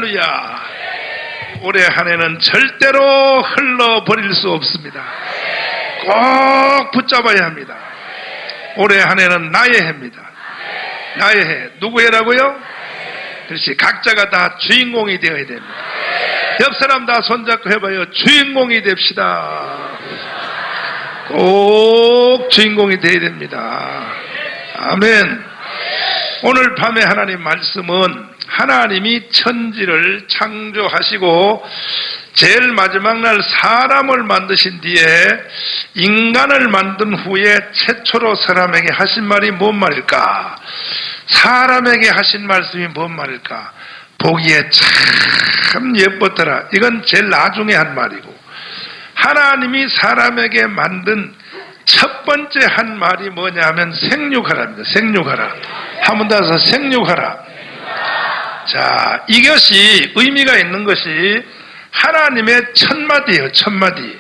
할렐루야. 올해 한 해는 절대로 흘러버릴 수 없습니다. 꼭 붙잡아야 합니다. 올해 한 해는 나의 해입니다. 나의 해. 누구 해라고요? 그렇지. 각자가 다 주인공이 되어야 됩니다. 옆 사람 다 손잡고 해봐요. 주인공이 됩시다. 꼭 주인공이 되어야 됩니다. 아멘. 오늘 밤에 하나님 말씀은 하나님이 천지를 창조하시고 제일 마지막 날 사람을 만드신 뒤에 인간을 만든 후에 최초로 사람에게 하신 말이 뭔 말일까? 사람에게 하신 말씀이 뭔 말일까? 보기에 참 예뻤더라. 이건 제일 나중에 한 말이고, 하나님이 사람에게 만든 첫 번째 한 말이 뭐냐 하면 생육하라입니다. 생육하라. 한 번 더 해서 생육하라. 자, 이것이 의미가 있는 것이 하나님의 첫 마디예요. 첫 마디.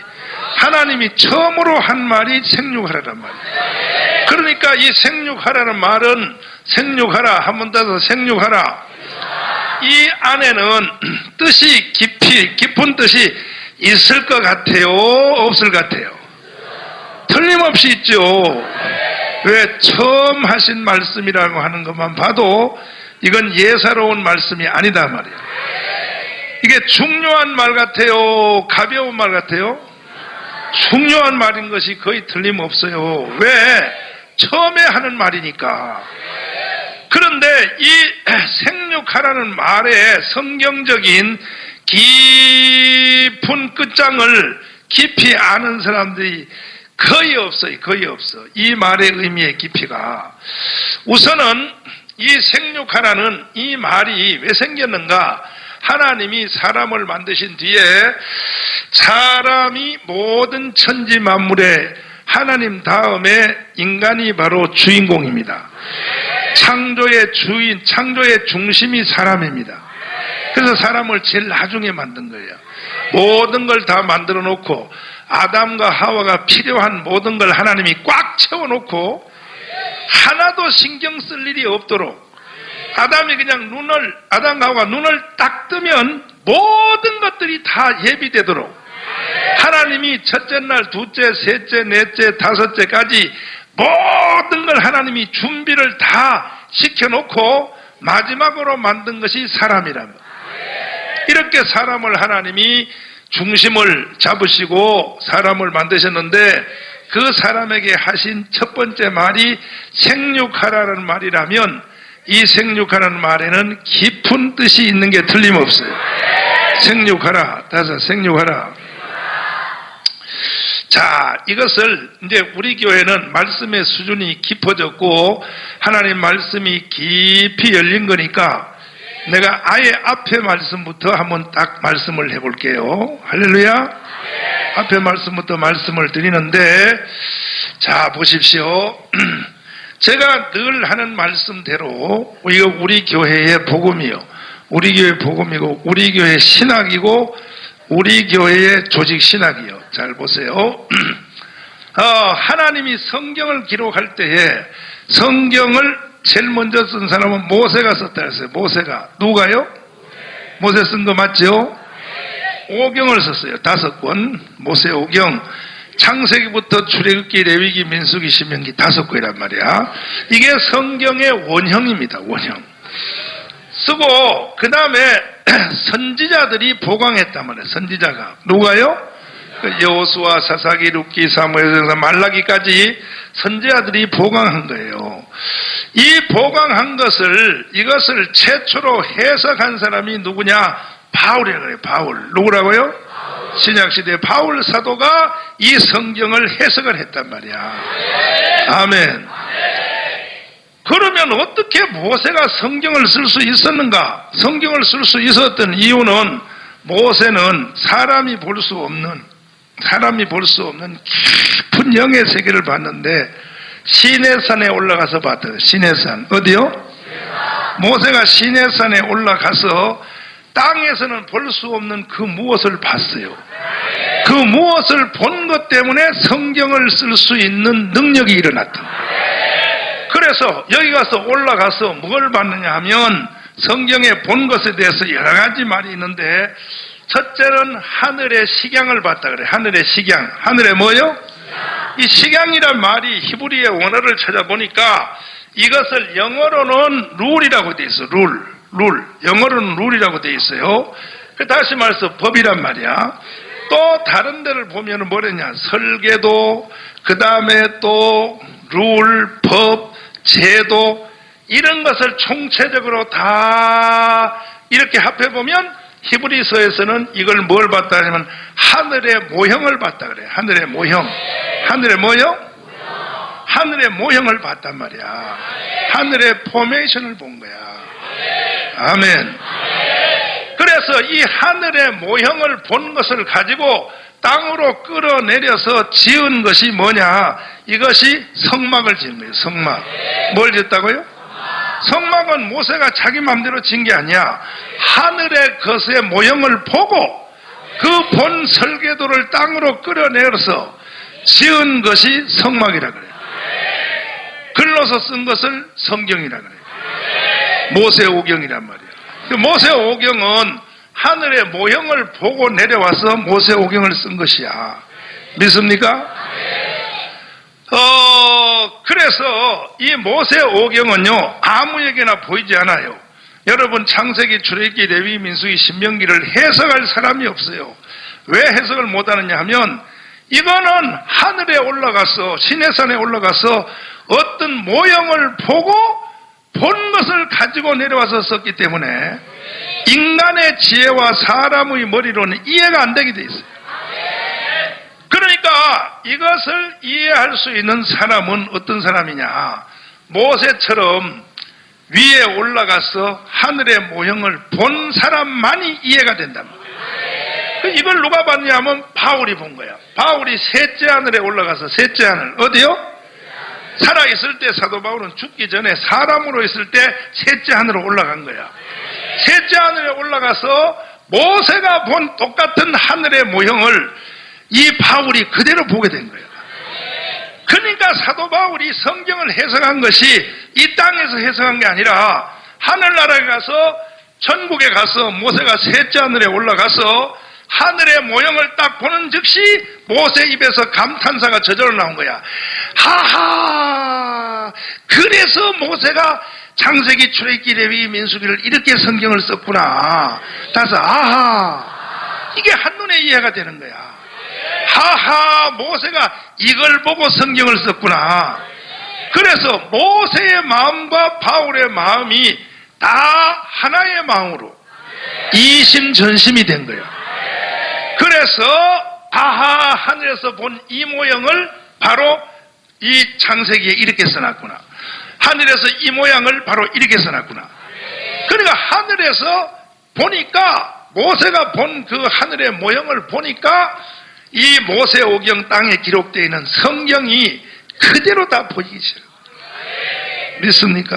하나님이 처음으로 한 말이 생육하라란 말이에요. 그러니까 이 생육하라는 말은 생육하라. 한 번 더 해서 생육하라. 이 안에는 뜻이 깊은 뜻이 있을 것 같아요? 없을 것 같아요? 틀림없이 있죠. 왜? 처음 하신 말씀이라고 하는 것만 봐도 이건 예사로운 말씀이 아니다 말이에요. 이게 중요한 말 같아요? 가벼운 말 같아요? 중요한 말인 것이 거의 틀림없어요. 왜? 처음에 하는 말이니까. 그런데 이 생육하라는 말에 성경적인 깊은 끝장을 깊이 아는 사람들이 거의 없어요. 거의 없어. 이 말의 의미의 깊이가. 우선은 이 생육하라는 이 말이 왜 생겼는가? 하나님이 사람을 만드신 뒤에 사람이 모든 천지 만물의 하나님 다음에 인간이 바로 주인공입니다. 창조의 주인, 창조의 중심이 사람입니다. 그래서 사람을 제일 나중에 만든 거예요. 모든 걸 다 만들어 놓고 아담과 하와가 필요한 모든 걸 하나님이 꽉 채워놓고 하나도 신경 쓸 일이 없도록 아담이 그냥 아담과 하와가 눈을 딱 뜨면 모든 것들이 다 예비되도록 하나님이 첫째 날, 둘째, 셋째, 넷째, 다섯째까지 모든 걸 하나님이 준비를 다 시켜놓고 마지막으로 만든 것이 사람이랍니다. 이렇게 사람을 하나님이 중심을 잡으시고 사람을 만드셨는데 그 사람에게 하신 첫 번째 말이 생육하라는 말이라면 이 생육하라는 말에는 깊은 뜻이 있는 게 틀림없어요. 생육하라. 다시 생육하라. 자, 이것을 이제 우리 교회는 말씀의 수준이 깊어졌고 하나님 말씀이 깊이 열린 거니까 내가 아예 앞에 말씀부터 한번 딱 말씀을 해볼게요. 할렐루야. 앞에 말씀부터 말씀을 드리는데, 자, 보십시오. 제가 늘 하는 말씀대로 이거 우리 교회의 복음이요. 우리 교회 복음이고 우리 교회 신학이고 우리 교회의 조직 신학이요. 잘 보세요. 하나님이 성경을 기록할 때에 성경을 제일 먼저 쓴 사람은 모세가 썼다 했어요. 모세가. 누가요? 모세 쓴 거 맞죠? 5경을 썼어요. 5권. 모세 5경. 창세기부터 출애굽기, 레위기, 민수기, 신명기 5권이란 말이야. 이게 성경의 원형입니다. 원형. 쓰고 그 다음에 선지자들이 보강했단 말이에요. 선지자가. 누가요? 여호수아, 사사기, 룻기, 사무엘, 말라기까지 선지자들이 보강한 거예요. 이 보강한 이것을 최초로 해석한 사람이 누구냐? 바울이라고 그래요. 바울. 누구라고요? 신약시대 바울 사도가 이 성경을 해석을 했단 말이야. 아멘. 그러면 어떻게 모세가 성경을 쓸 수 있었는가? 성경을 쓸 수 있었던 이유는 모세는 사람이 볼 수 없는 깊은 영의 세계를 봤는데 시내산에 올라가서 봤대요. 시내산. 어디요? 모세가 시내산에 올라가서 땅에서는 볼 수 없는 그 무엇을 봤어요. 그 무엇을 본 것 때문에 성경을 쓸 수 있는 능력이 일어났다. 그래서 여기 가서 올라가서 뭘 봤느냐 하면 성경에 본 것에 대해서 여러 가지 말이 있는데, 첫째는 하늘의 식양을 봤다 그래. 하늘의 식양. 하늘의 뭐요? 이 식양이란 말이 히브리의 원어를 찾아보니까 이것을 영어로는 룰이라고 되어 있어. 룰. 영어로는 룰이라고 되어 있어요. 다시 말해서 법이란 말이야. 또 다른 데를 보면 뭐랬냐? 설계도, 그 다음에 또 룰, 법, 제도, 이런 것을 총체적으로 다 이렇게 합해보면 히브리서에서는 이걸 뭘 봤다 하면 하늘의 모형을 봤다 그래. 하늘의 모형. 하늘의 뭐요? 하늘의 모형을 봤단 말이야. 하늘의 포메이션을 본 거야. 아멘. 그래서 이 하늘의 모형을 본 것을 가지고 땅으로 끌어내려서 지은 것이 뭐냐? 이것이 성막을 지은 거예요. 성막. 뭘 짓다고요? 성막은 모세가 자기 마음대로 지은 게 아니야. 하늘의 것의 모형을 보고 그 본 설계도를 땅으로 끌어내려서 지은 것이 성막이라 그래요. 글로서 쓴 것을 성경이라 그래요. 모세오경이란 말이에요. 모세오경은 하늘의 모형을 보고 내려와서 모세오경을 쓴 것이야. 믿습니까? 그래서 이 모세오경은요, 아무에게나 보이지 않아요. 여러분, 창세기, 출애굽기, 레위, 민수기, 신명기를 해석할 사람이 없어요. 왜 해석을 못하느냐 하면 이거는 하늘에 올라가서, 시내산에 올라가서 어떤 모형을 보고 본 것을 가지고 내려와서 썼기 때문에 인간의 지혜와 사람의 머리로는 이해가 안 되게 돼 있어요. 그러니까 이것을 이해할 수 있는 사람은 어떤 사람이냐? 모세처럼 위에 올라가서 하늘의 모형을 본 사람만이 이해가 된단 말이에요. 이걸 누가 봤냐 하면 바울이 본 거야. 바울이 셋째 하늘에 올라가서, 셋째 하늘 어디요? 살아있을 때 사도 바울은 죽기 전에 사람으로 있을 때 셋째 하늘로 올라간 거야. 셋째 하늘에 올라가서 모세가 본 똑같은 하늘의 모형을 이 바울이 그대로 보게 된 거야. 그러니까 사도 바울이 성경을 해석한 것이 이 땅에서 해석한 게 아니라 하늘나라에 가서, 천국에 가서 모세가 셋째 하늘에 올라가서 하늘의 모형을 딱 보는 즉시 모세 입에서 감탄사가 저절로 나온 거야. 하하, 그래서 모세가 창세기, 출애굽기, 레위, 민수기를 이렇게 성경을 썼구나. 따라서 아하, 이게 한눈에 이해가 되는 거야. 하하, 모세가 이걸 보고 성경을 썼구나. 그래서 모세의 마음과 바울의 마음이 다 하나의 마음으로 이심전심이 된 거예요. 그래서 아하, 하늘에서 본 이 모형을 바로 이 창세기에 이렇게 써놨구나. 하늘에서 이 모양을 바로 이렇게 써놨구나. 그러니까 하늘에서 보니까, 모세가 본 그 하늘의 모형을 보니까 이 모세오경 땅에 기록되어 있는 성경이 그대로 다 보이기 싫어. 믿습니까?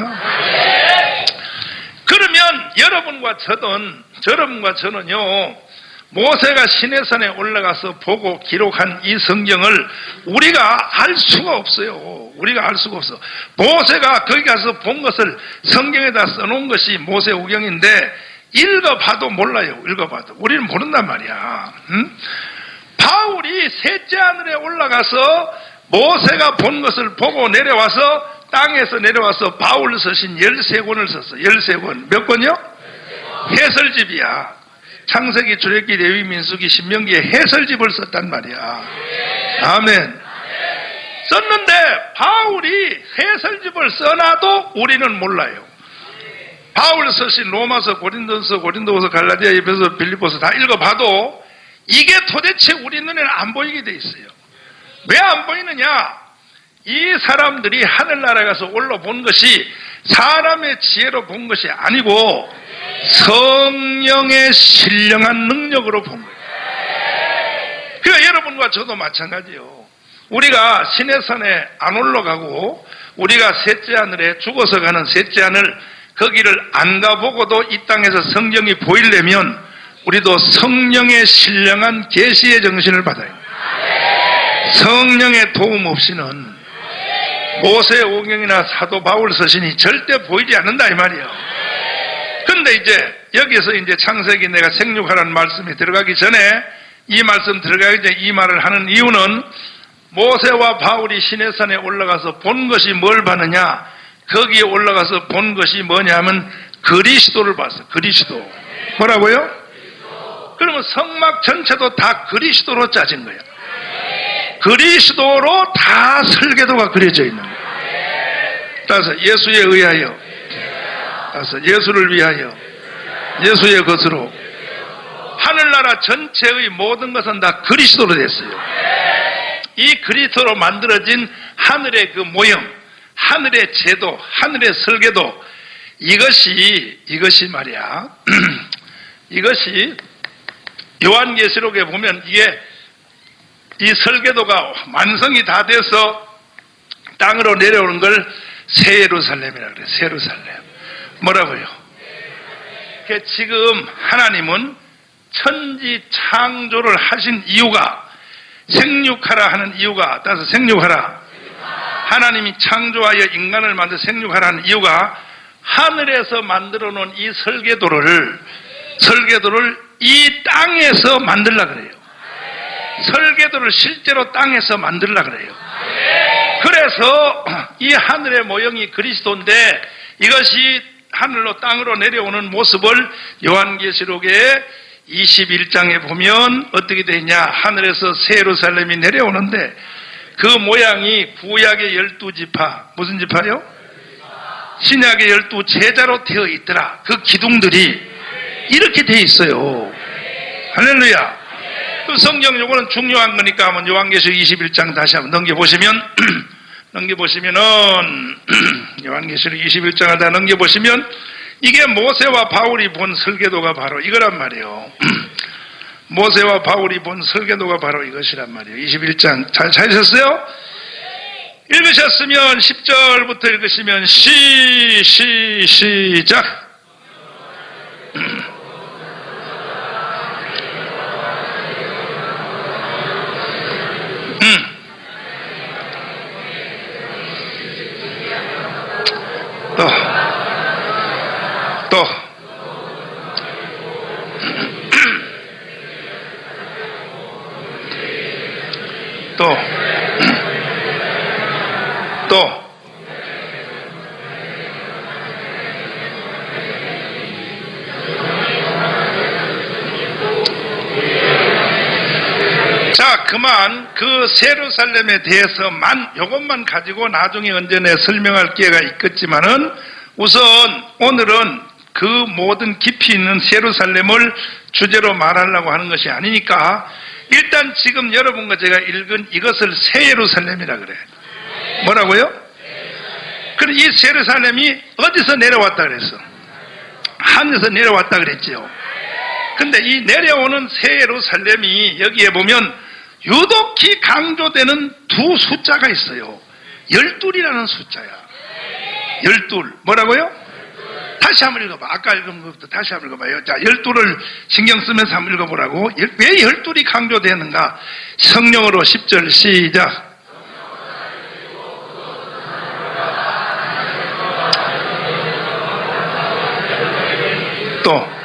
그러면 여러분과 저는요, 모세가 시내산에 올라가서 보고 기록한 이 성경을 우리가 알 수가 없어요. 우리가 알 수가 없어. 모세가 거기 가서 본 것을 성경에다 써놓은 것이 모세오경인데 읽어봐도 몰라요. 읽어봐도. 우리는 모른단 말이야. 응? 바울이 셋째 하늘에 올라가서 모세가 본 것을 보고 내려와서, 땅에서 내려와서 바울 서신 13권을 썼어. 13권. 몇 권이요? 해설집이야. 창세기, 출애굽기, 레위, 민수기, 신명기에 해설집을 썼단 말이야. 아멘. 썼는데 바울이 해설집을 써놔도 우리는 몰라요. 바울 서신 로마서, 고린도서, 고린도후서, 갈라디아, 에베소, 빌립보서 다 읽어봐도 이게 도대체 우리 눈에는 안 보이게 돼 있어요. 왜 안 보이느냐? 이 사람들이 하늘나라에 가서 올라본 것이 사람의 지혜로 본 것이 아니고 성령의 신령한 능력으로 본 거예요. 그러니까 여러분과 저도 마찬가지예요. 우리가 시내산에 안 올라가고 우리가 셋째 하늘에 죽어서 가는 셋째 하늘, 거기를 안 가보고도 이 땅에서 성경이 보이려면 우리도 성령의 신령한 계시의 정신을 받아요. 성령의 도움 없이는 모세오경이나 사도 바울 서신이 절대 보이지 않는다 이 말이에요. 근데 이제 여기서 이제 창세기 내가 생육하라는 말씀이 들어가기 전에 이 말씀 들어가기 전에 이 말을 하는 이유는 모세와 바울이 시내산에 올라가서 본 것이 뭘 봤느냐? 거기에 올라가서 본 것이 뭐냐면 그리스도를 봤어. 그리스도. 뭐라고요? 그러면 성막 전체도 다 그리스도로 짜진 거야. 그리스도로 다 설계도가 그려져 있는 거야. 따라서 예수에 의하여, 따라서 예수를 위하여, 예수의 것으로 하늘나라 전체의 모든 것은 다 그리스도로 됐어요. 이 그리스도로 만들어진 하늘의 그 모형, 하늘의 제도, 하늘의 설계도, 이것이 말이야. 이것이 요한계시록에 보면 이게 이 설계도가 완성이 다 돼서 땅으로 내려오는 걸 새 예루살렘이라고 그래요. 새 예루살렘. 뭐라고요? 지금 하나님은 천지 창조를 하신 이유가 생육하라 하는 이유가, 따라서 생육하라. 하나님이 창조하여 인간을 만들어 생육하라 하는 이유가 하늘에서 만들어 놓은 이 설계도를 이 땅에서 만들려고 그래요. 설계도를 실제로 땅에서 만들려고 그래요. 그래서 이 하늘의 모형이 그리스도인데 이것이 하늘로 땅으로 내려오는 모습을 요한계시록의 21장에 보면 어떻게 되어 있냐? 하늘에서 새 예루살렘이 내려오는데 그 모양이 구약의 12지파, 무슨 지파요? 신약의 12제자로 되어 있더라. 그 기둥들이 이렇게 되어 있어요. 할렐루야. 그 성경 요거는 중요한 거니까 한번 요한계시록 21장 다시 한번 넘겨보시면 요한계시록 21장을 다 넘겨보시면 이게 모세와 바울이 본 설계도가 바로 이거란 말이에요. 모세와 바울이 본 설계도가 바로 이것이란 말이에요. 21장 잘 찾으셨어요? 읽으셨으면 10절부터 읽으시면 시작. 또 자, 그만 그 예루살렘에 대해서만 요것만 가지고 나중에 언제나 설명할 기회가 있겠지만은 우선 오늘은 그 모든 깊이 있는 예루살렘을 주제로 말하려고 하는 것이 아니니까 일단 지금 여러분과 제가 읽은 이것을 새 예루살렘이라 그래. 뭐라고요? 그럼 이 예루살렘이 어디서 내려왔다 그랬어? 하늘에서 내려왔다 그랬지요. 근데 이 내려오는 새 예루살렘이 여기에 보면 유독히 강조되는 두 숫자가 있어요. 12이라는 숫자야. 12. 뭐라고요? 다시 한번 읽어봐. 아까 읽은 것부터 다시 한번 읽어봐요. 자, 12를 신경 쓰면서 한번 읽어보라고. 왜 12이 강조되는가? 성령으로 10절 시작. 또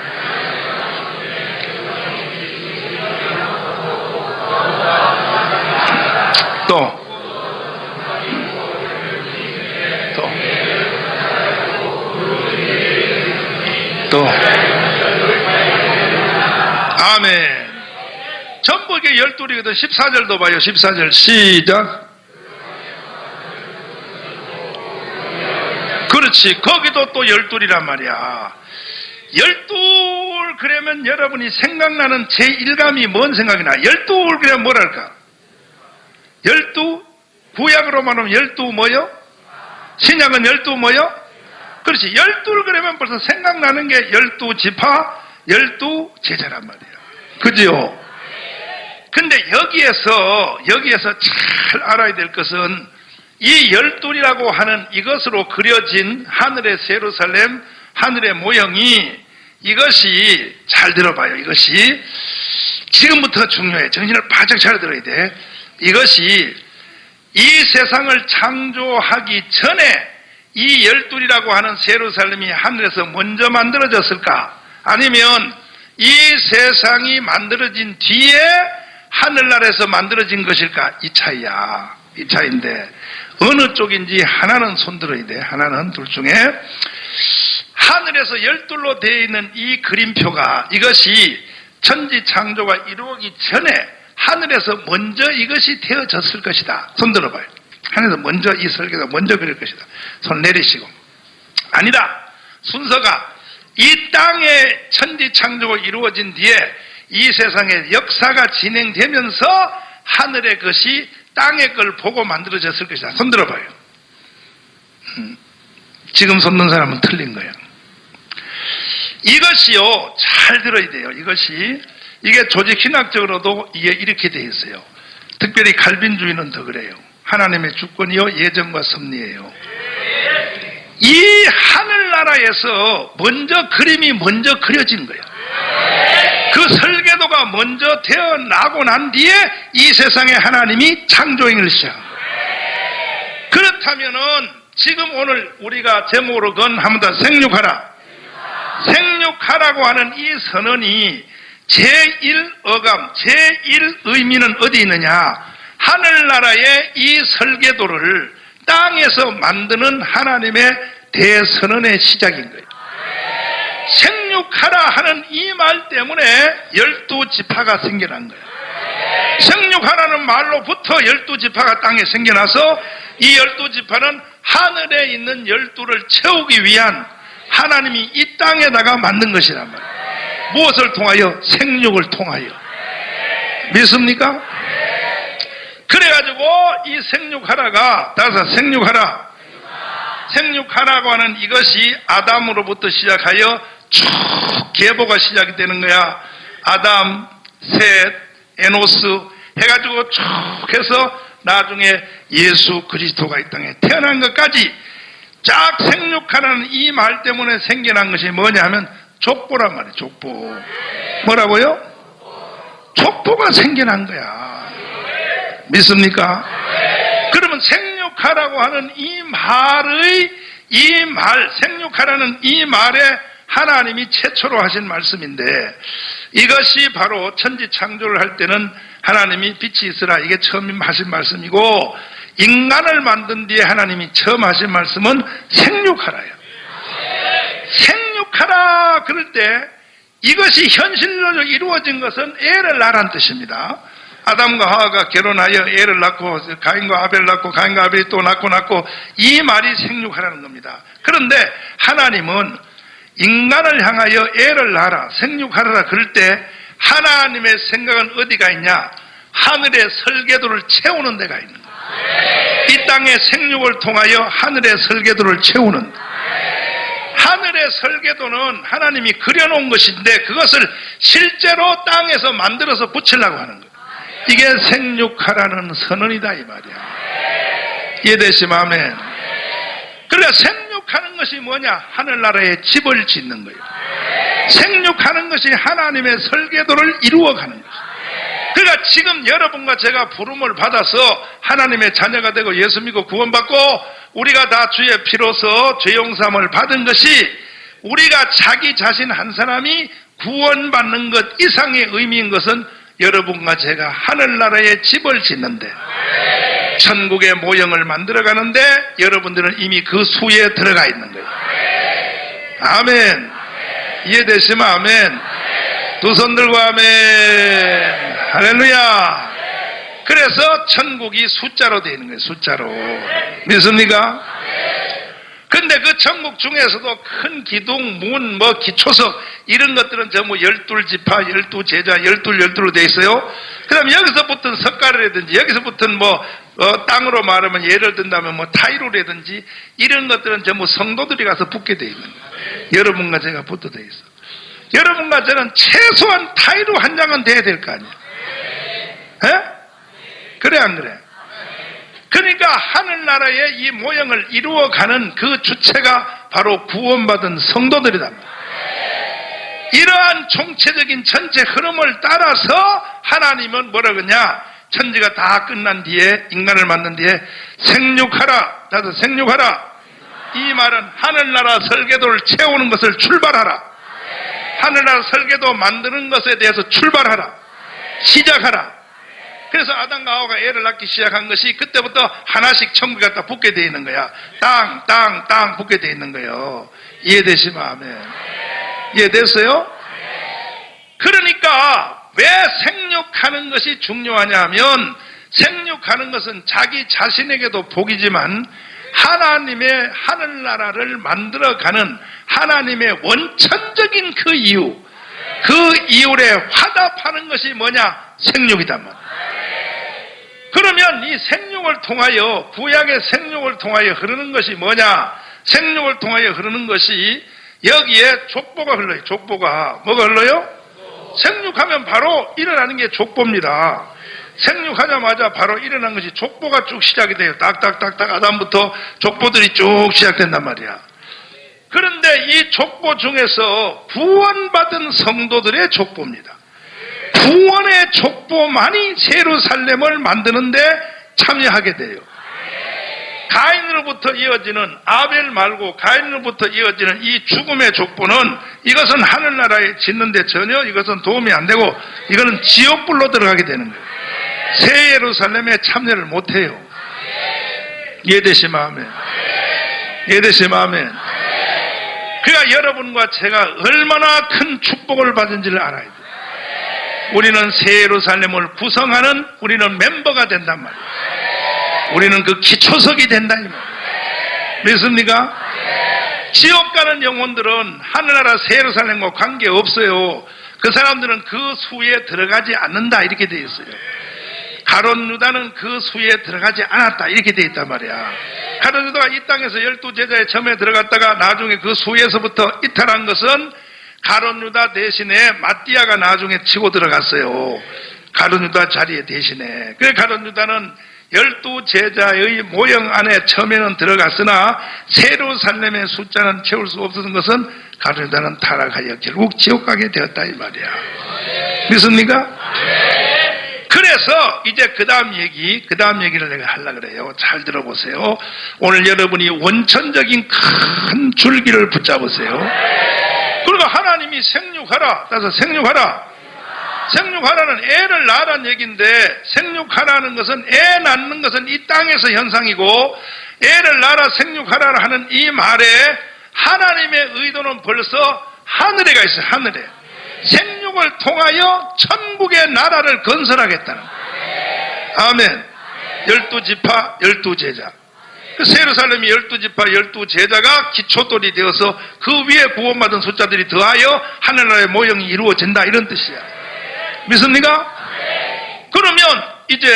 아멘. 전부 이게 12이거든. 14절도 봐요. 14절 시작. 그렇지. 거기도 또 12이란 말이야. 12 그러면 여러분이 생각나는 제1감이 뭔 생각이 나? 12 그러면 뭐랄까? 12 구약으로 말하면 12 뭐요? 신약은 12 뭐요? 그렇지. 12를 그러면 벌써 생각나는 게 12지파 12제자란 말이에요. 그죠? 근데 여기에서 잘 알아야 될 것은 이 12이라고 하는 이것으로 그려진 하늘의 예루살렘, 하늘의 모형이 이것이 잘 들어봐요. 이것이 지금부터 중요해. 정신을 바짝 차려 들어야 돼. 이것이 이 세상을 창조하기 전에 이 열둘이라고 하는 예루살렘이 하늘에서 먼저 만들어졌을까? 아니면 이 세상이 만들어진 뒤에 하늘나라에서 만들어진 것일까? 이 차이야. 이 차이인데 어느 쪽인지 하나는 손들어야 돼. 하나는 둘 중에 하늘에서 열둘로 되어 있는 이 그림표가 이것이 천지 창조가 이루어지기 전에 하늘에서 먼저 이것이 되어졌을 것이다. 손 들어봐요. 하늘에서 먼저 이 설계가 먼저 그릴 것이다. 손 내리시고. 아니다. 순서가 이 땅의 천지 창조가 이루어진 뒤에 이 세상의 역사가 진행되면서 하늘의 것이 땅의 걸 보고 만들어졌을 것이다. 손 들어봐요. 지금 손 든 사람은 틀린 거예요. 이것이요, 잘 들어야 돼요. 이게 조직신학적으로도 이게 이렇게 되어 있어요. 특별히 칼빈주의는 더 그래요. 하나님의 주권이요, 예정과 섭리예요. 이 하늘나라에서 그림이 먼저 그려진 거예요. 그 설계도가 먼저 태어나고 난 뒤에 이 세상에 하나님이 창조행을 시작합니다. 그렇다면은 지금 오늘 우리가 제목으로 건 한 번 더 생육하라. 생육하라고 하는 이 선언이 제1어감, 제1의미는 어디 있느냐? 하늘나라의 이 설계도를 땅에서 만드는 하나님의 대선언의 시작인 거예요. 생육하라 하는 이 말 때문에 12지파가 생겨난 거예요. 생육하라는 말로부터 12지파가 땅에 생겨나서 이 12지파는 하늘에 있는 12를 채우기 위한 하나님이 이 땅에다가 만든 것이란 말이에요. 무엇을 통하여? 생육을 통하여. 믿습니까? 그래가지고 이 생육하라가 따라서 생육하라고 하는 이것이 아담으로부터 시작하여 쭉 계보가 시작이 되는 거야. 아담, 셋, 에노스 해가지고 쭉 해서 나중에 예수 그리스도가 이 땅에 태어난 것까지 쫙 생육하라는 이 말 때문에 생겨난 것이 뭐냐 하면 족보란 말이에요. 족보. 뭐라고요? 족보가 생겨난 거야. 믿습니까? 그러면 생육하라고 하는 생육하라는 이 말에 하나님이 최초로 하신 말씀인데 이것이 바로 천지 창조를 할 때는 하나님이 빛이 있으라 이게 처음 하신 말씀이고 인간을 만든 뒤에 하나님이 처음 하신 말씀은 생육하라요. 생육하라 그럴 때 이것이 현실로 이루어진 것은 애를 낳으란 뜻입니다. 아담과 하와가 결혼하여 애를 낳고 가인과 아벨을 낳고 가인과 아벨이 또 낳고 이 말이 생육하라는 겁니다. 그런데 하나님은 인간을 향하여 애를 낳아라 생육하라 그럴 때 하나님의 생각은 어디가 있냐? 하늘의 설계도를 채우는 데가 있는 거예요. 이 땅의 생육을 통하여 하늘의 설계도를 채우는 하늘의 설계도는 하나님이 그려놓은 것인데 그것을 실제로 땅에서 만들어서 붙이려고 하는 거예요. 이게 생육하라는 선언이다 이 말이야. 이해되시면 아멘. 그러니까 생육하는 것이 뭐냐? 하늘나라에 집을 짓는 거예요. 생육하는 것이 하나님의 설계도를 이루어가는 것이에요. 그러니까 지금 여러분과 제가 부름을 받아서 하나님의 자녀가 되고 예수 믿고 구원받고 우리가 다 주의 피로서 죄용삼을 받은 것이 우리가 자기 자신 한 사람이 구원받는 것 이상의 의미인 것은 여러분과 제가 하늘나라에 집을 짓는데 천국의 모형을 만들어가는데 여러분들은 이미 그 수에 들어가 있는 거예요. 아멘. 이해되시면 아멘. 두 손 들고 아멘. 할렐루야. 그래서 천국이 숫자로 되어 있는 거예요. 숫자로. 믿습니까? 근데 그 천국 중에서도 큰 기둥, 문, 기초석 이런 것들은 전부 12지파, 12제자, 12로 되어 있어요. 그 다음에 여기서 붙은 석가래라든지 여기서 붙은 땅으로 말하면 예를 든다면 타이로라든지 이런 것들은 전부 성도들이 가서 붙게 되어 있는 거예요. 여러분과 제가 붙어 되어 있어. 여러분과 저는 최소한 타이로 한 장은 돼야 될 거 아니에요. 그래 안 그래? 그러니까 하늘나라의 이 모형을 이루어가는 그 주체가 바로 구원받은 성도들이다. 이러한 총체적인 전체 흐름을 따라서 하나님은 뭐라 그러냐? 천지가 다 끝난 뒤에 인간을 만든 뒤에 생육하라. 나도 생육하라. 이 말은 하늘나라 설계도를 채우는 것을 출발하라. 하늘나라 설계도 만드는 것에 대해서 출발하라. 시작하라. 그래서 아담과 하와가 애를 낳기 시작한 것이 그때부터 하나씩 천국에 갖다 붙게 되어 있는 거야. 땅 붙게 되어 있는 거예요. 이해되시면 아멘. 이해됐어요? 그러니까 왜 생육하는 것이 중요하냐 하면, 생육하는 것은 자기 자신에게도 복이지만 하나님의 하늘나라를 만들어가는 하나님의 원천적인 그 이유에 화답하는 것이 뭐냐? 생육이단 말이야. 그러면 이 생육을 통하여, 구약의 생육을 통하여 흐르는 것이 뭐냐? 생육을 통하여 흐르는 것이 여기에 족보가 흘러요. 족보가 뭐가 흘러요? 생육하면 바로 일어나는 게 족보입니다. 생육하자마자 바로 일어난 것이 족보가 쭉 시작이 돼요. 딱딱딱딱 아담부터 족보들이 쭉 시작된단 말이야. 그런데 이 족보 중에서 구원받은 성도들의 족보입니다. 구원의 족보만이 예루살렘을 만드는데 참여하게 돼요. 가인으로부터 이어지는, 아벨 말고 가인으로부터 이어지는 이 죽음의 족보는, 이것은 하늘나라에 짓는데 전혀 이것은 도움이 안 되고 이거는 지옥불로 들어가게 되는 거예요. 새 예루살렘에 참여를 못해요. 이해되시면 아멘. 이해되시면 아멘. 그러니까 여러분과 제가 얼마나 큰 축복을 받은지를 알아야 돼요. 우리는 새 예루살렘을 구성하는, 우리는 멤버가 된단 말이에요. 우리는 그 기초석이 된다 이 말이에요. 믿습니까? 지옥 가는 영혼들은 하늘나라 새 예루살렘과 관계없어요. 그 사람들은 그 수에 들어가지 않는다 이렇게 되어 있어요. 가룟 유다는 그 수에 들어가지 않았다 이렇게 되어 있단 말이야. 가룟 유다가 이 땅에서 12제자의 점에 들어갔다가 나중에 그 수에서부터 이탈한 것은 가룟 유다 대신에 마띠아가 나중에 치고 들어갔어요. 가룟 유다 자리에 대신에. 그래서 가룟 유다는 12제자의 모형 안에 처음에는 들어갔으나 예루살렘의 숫자는 채울 수 없었던 것은 가룟 유다는 타락하여 결국 지옥 가게 되었다 이 말이야. 믿습니까? 그래서 이제 그 다음 얘기를 내가 하려고 그래요. 잘 들어보세요. 오늘 여러분이 원천적인 큰 줄기를 붙잡으세요. 그러니까 하나님이 생육하라. 따라서 생육하라. 생육하라는 애를 낳으라는 얘기인데, 생육하라는 것은, 애 낳는 것은 이 땅에서 현상이고, 애를 낳아라 생육하라 하는 이 말에 하나님의 의도는 벌써 하늘에 가 있어요. 하늘에. 생육을 통하여 천국의 나라를 건설하겠다는 거예요. 아멘. 12지파 12제자. 그 예루살렘이 12지파 12제자가 기초돌이 되어서 그 위에 구원받은 숫자들이 더하여 하늘나라의 모형이 이루어진다 이런 뜻이야. 믿습니까? 그러면 이제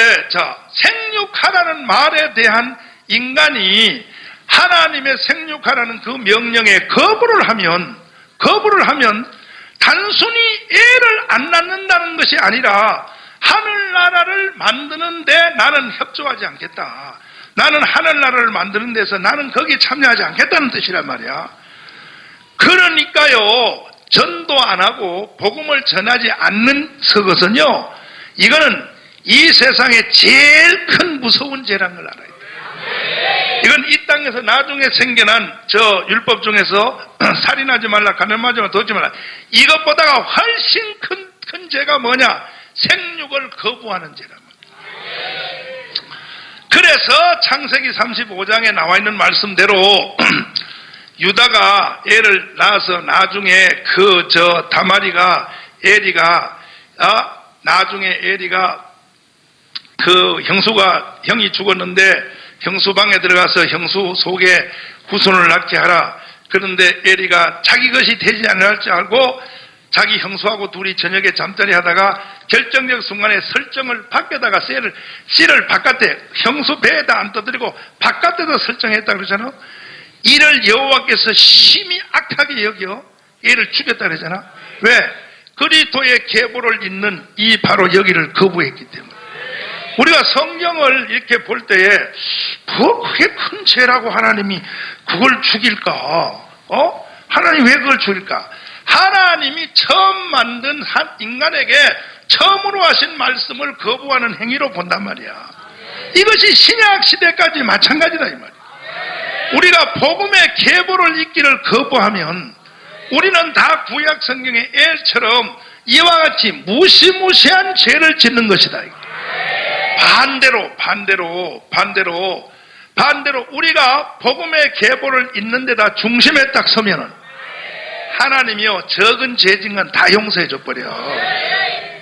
생육하라는 말에 대한 인간이 하나님의 생육하라는 그 명령에 거부를 하면 단순히 애를 안 낳는다는 것이 아니라 하늘나라를 만드는데 나는 협조하지 않겠다. 나는 하늘나라를 만드는 데서 나는 거기에 참여하지 않겠다는 뜻이란 말이야. 그러니까요, 전도 안 하고 복음을 전하지 않는 것은요, 이거는 이 세상에 제일 큰 무서운 죄라는 걸 알아야 돼요. 이건 이 땅에서 나중에 생겨난 율법 중에서 살인하지 말라, 간음하지 말라, 도지 말라, 이것보다가 훨씬 큰 죄가 뭐냐? 생육을 거부하는 죄란 말이에요. 그래서 창세기 35장에 나와 있는 말씀대로 유다가 애를 낳아서 나중에 다마리가 에리가 나중에 에리가 형이 죽었는데 형수 방에 들어가서 형수 속에 후손을 낳게 하라. 그런데 에리가 자기 것이 되지 않을 줄 알고 자기 형수하고 둘이 저녁에 잠자리 하다가 결정적 순간에 설정을 밖에다가 씨를 바깥에 형수 배에다 안 떠들이고 바깥에다 설정했다 그러잖아. 이를 여호와께서 심히 악하게 여겨 얘를 죽였다 그러잖아. 왜? 그리스도의 계보를 잇는 이 바로 여기를 거부했기 때문에. 우리가 성경을 이렇게 볼 때에 그게 큰 죄라고 하나님이 그걸 죽일까? 하나님 왜 그걸 죽일까? 하나님이 처음 만든 한 인간에게 처음으로 하신 말씀을 거부하는 행위로 본단 말이야. 이것이 신약 시대까지 마찬가지다 이 말이야. 우리가 복음의 계보를 잇기를 거부하면 우리는 다 구약 성경의 엘처럼 이와 같이 무시무시한 죄를 짓는 것이다. 반대로 우리가 복음의 계보를 잇는 데다 중심에 딱 서면은 하나님이요 적은 죄 진 건 다 용서해 줘 버려.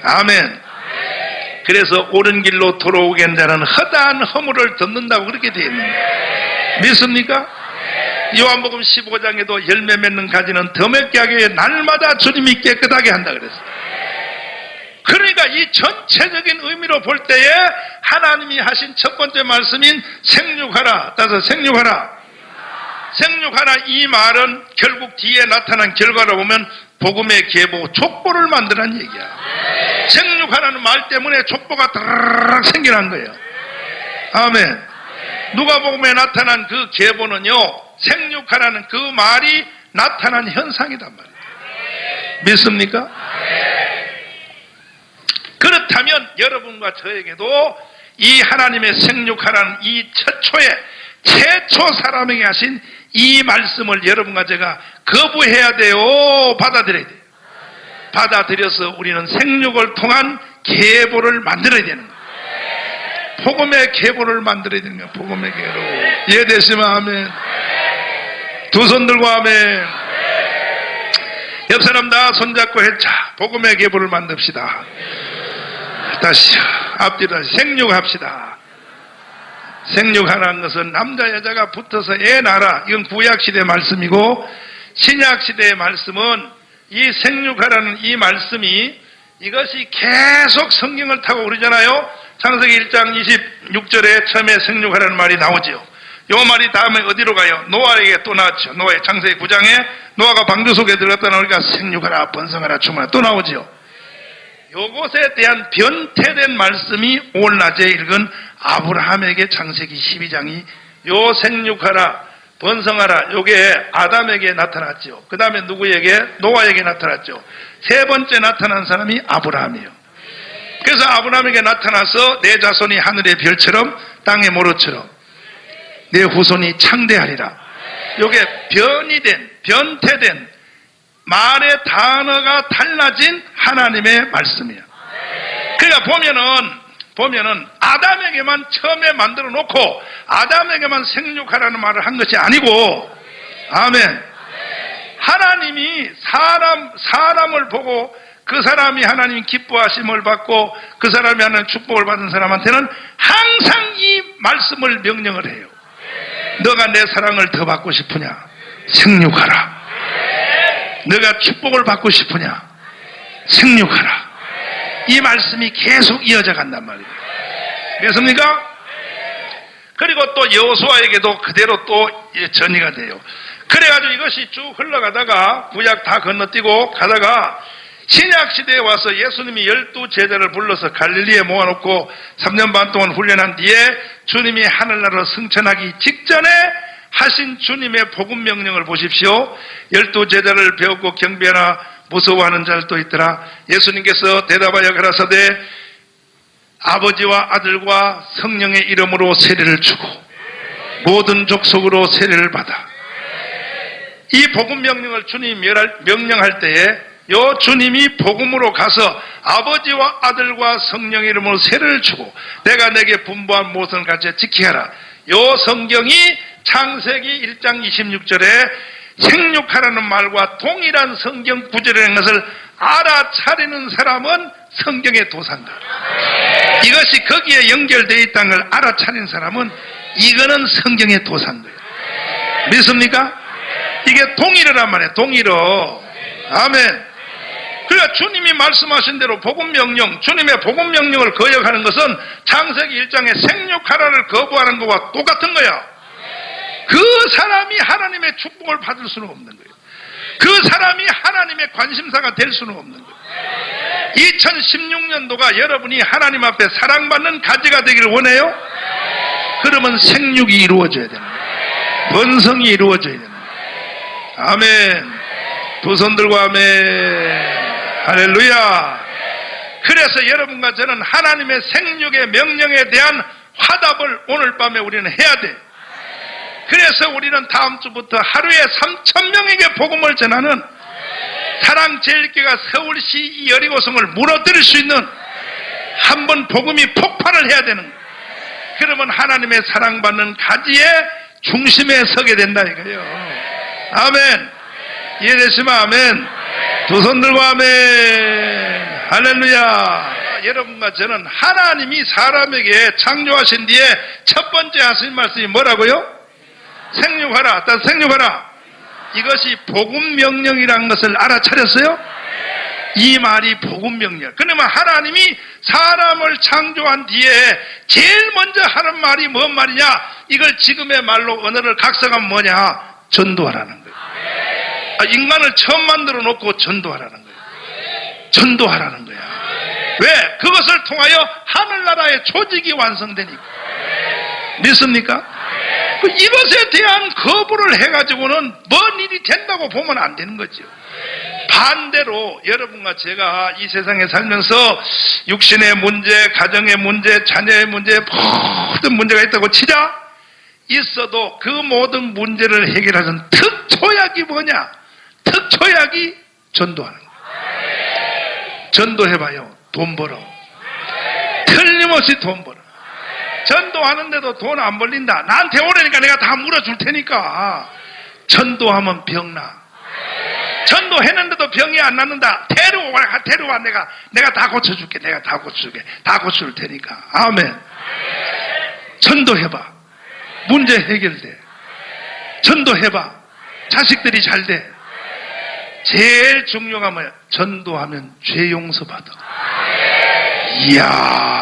아멘. 그래서 옳은 길로 돌아오게 한 자는 허다한 허물을 덮는다고 그렇게 되어 있는 거예요. 믿습니까? 요한복음 15장에도 열매 맺는 가지는 더 맺게 하기 위해 날마다 주님이 깨끗하게 한다 그랬어요. 그러니까 이 전체적인 의미로 볼 때에 하나님이 하신 첫 번째 말씀인 생육하라. 따라서 생육하라 이 말은 결국 뒤에 나타난 결과로 보면 복음의 계보, 족보를 만드라는 얘기야. 생육하라는 말 때문에 족보가 드르륵 생겨난 거예요. 아멘. 누가복음에 나타난 그 계보는요, 생육하라는 그 말이 나타난 현상이단 말이에요. 믿습니까? 그렇다면 여러분과 저에게도 이 하나님의 생육하라는 이 최초 사람에게 하신 이 말씀을 여러분과 제가 거부해야 돼요? 받아들여야 돼요? 받아들여서 우리는 생육을 통한 계보를 만들어야 되는 거예요. 복음의 계보를 만들어야 되는 거예요. 복음의 계보. 이해되시면 아멘. 두 손 들고 아멘. 옆 사람 다 손잡고 했자. 복음의 계보를 만듭시다. 다시 앞뒤로 생육합시다. 생육하라는 것은 남자 여자가 붙어서 애 낳아라. 이건 구약시대 말씀이고, 신약시대의 말씀은 이 생육하라는 이 말씀이 이것이 계속 성경을 타고 그러잖아요. 창세기 1장 26절에 처음에 생육하라는 말이 나오지요. 요 말이 다음에 어디로 가요? 노아에게 또 나왔죠. 노아의 창세기 9장에 노아가 방주 속에 들어갔다 나오니까 생육하라, 번성하라, 충만하라 또 나오지요. 요것에 대한 변태된 말씀이 오늘 낮에 읽은 아브라함에게 창세기 12장이 요 생육하라, 번성하라, 요게 아담에게 나타났죠. 그 다음에 누구에게? 노아에게 나타났죠. 세 번째 나타난 사람이 아브라함이에요. 그래서 아브라함에게 나타나서 내 자손이 하늘의 별처럼 땅의 모로처럼 내 후손이 창대하리라. 요게 변태된 말의 단어가 달라진 하나님의 말씀이에요. 그러니까 보면은 아담에게만 처음에 만들어 놓고 아담에게만 생육하라는 말을 한 것이 아니고, 아멘. 하나님이 사람을 보고 그 사람이 하나님 기뻐하심을 받고 그 사람이 하나님 축복을 받은 사람한테는 항상 이 말씀을 명령을 해요. 너가 내 사랑을 더 받고 싶으냐? 생육하라. 너가 축복을 받고 싶으냐? 생육하라. 이 말씀이 계속 이어져 간단 말이에요. 믿습니까? 그리고 또 여호수아에게도 그대로 또 전이가 돼요. 그래가지고 이것이 쭉 흘러가다가 구약 다 건너뛰고 가다가 신약시대에 와서 예수님이 12제자를 불러서 갈릴리에 모아놓고 3년 반 동안 훈련한 뒤에 주님이 하늘나라로 승천하기 직전에 하신 주님의 복음 명령을 보십시오. 12제자를 배웠고 경배하나 무서워하는 자들도 있더라. 예수님께서 대답하여 가라사대 아버지와 아들과 성령의 이름으로 세례를 주고 모든 족속으로 세례를 받아. 이 복음 명령을 주님이 명령할 때에 요 주님이 복음으로 가서 아버지와 아들과 성령의 이름으로 세례를 주고 내가 내게 분부한 모든 가르쳐 지키게 하라. 요 성경이 창세기 1장 26절에 생육하라는 말과 동일한 성경 구절이라는 것을 알아차리는 사람은 성경의 도사인가. 이것이 거기에 연결되어 있다는 걸 알아차리는 사람은 이거는 성경의 도사인 거예요. 믿습니까? 이게 동일어란 말이에요. 동일어. 아멘. 그러니까 주님이 말씀하신 대로 복음 명령, 주님의 복음 명령을 거역하는 것은 창세기 1장에 생육하라를 거부하는 것과 똑같은 거야. 그 사람이 하나님의 축복을 받을 수는 없는 거예요. 그 사람이 하나님의 관심사가 될 수는 없는 거예요. 2016년도가 여러분이 하나님 앞에 사랑받는 가지가 되기를 원해요? 그러면 생육이 이루어져야 되는 거예요. 번성이 이루어져야 되는 거예요. 아멘. 두 손 들고 아멘. 할렐루야. 그래서 여러분과 저는 하나님의 생육의 명령에 대한 화답을 오늘 밤에 우리는 해야 돼. 그래서 우리는 다음 주부터 하루에 3,000명에게 복음을 전하는 사랑제일교회가 서울시 이 여리고성을 무너뜨릴 수 있는 한번 복음이 폭발을 해야 되는 거예요. 그러면 하나님의 사랑받는 가지의 중심에 서게 된다 이거예요. 아멘. 이해되시면 아멘. 두 손 들고 아멘. 할렐루야. 여러분과 저는 하나님이 사람에게 창조하신 뒤에 첫 번째 하신 말씀이 뭐라고요? 생육하라. 따 생육하라. 이것이 복음 명령이라는 것을 알아차렸어요? 이 말이 복음 명령. 그러면 하나님이 사람을 창조한 뒤에 제일 먼저 하는 말이 뭔 말이냐? 이걸 지금의 말로 언어를 각성하면 뭐냐? 전도하라는 거예요. 인간을 처음 만들어 놓고 전도하라는 거예요. 전도하라는 거야. 왜? 그것을 통하여 하늘나라의 조직이 완성되니까. 믿습니까? 이것에 대한 거부를 해가지고는 뭔 일이 된다고 보면 안 되는 거죠. 반대로 여러분과 제가 이 세상에 살면서 육신의 문제, 가정의 문제, 자녀의 문제, 모든 문제가 있다고 치자. 있어도 그 모든 문제를 해결하는 특초약이 뭐냐? 특초약이 전도하는 거예요. 전도해봐요. 돈 벌어. 틀림없이 돈 벌어. 전도하는데도 돈 안 벌린다. 나한테 오라니까 내가 다 물어줄 테니까. 전도하면 병나. 전도했는데도 병이 안 낫는다. 데려와. 내가 다 고쳐줄게. 다 고쳐줄 테니까. 아멘. 전도해봐. 문제 해결돼. 전도해봐. 자식들이 잘 돼. 제일 중요한 뭐야? 전도하면 죄 용서 받아. 이야.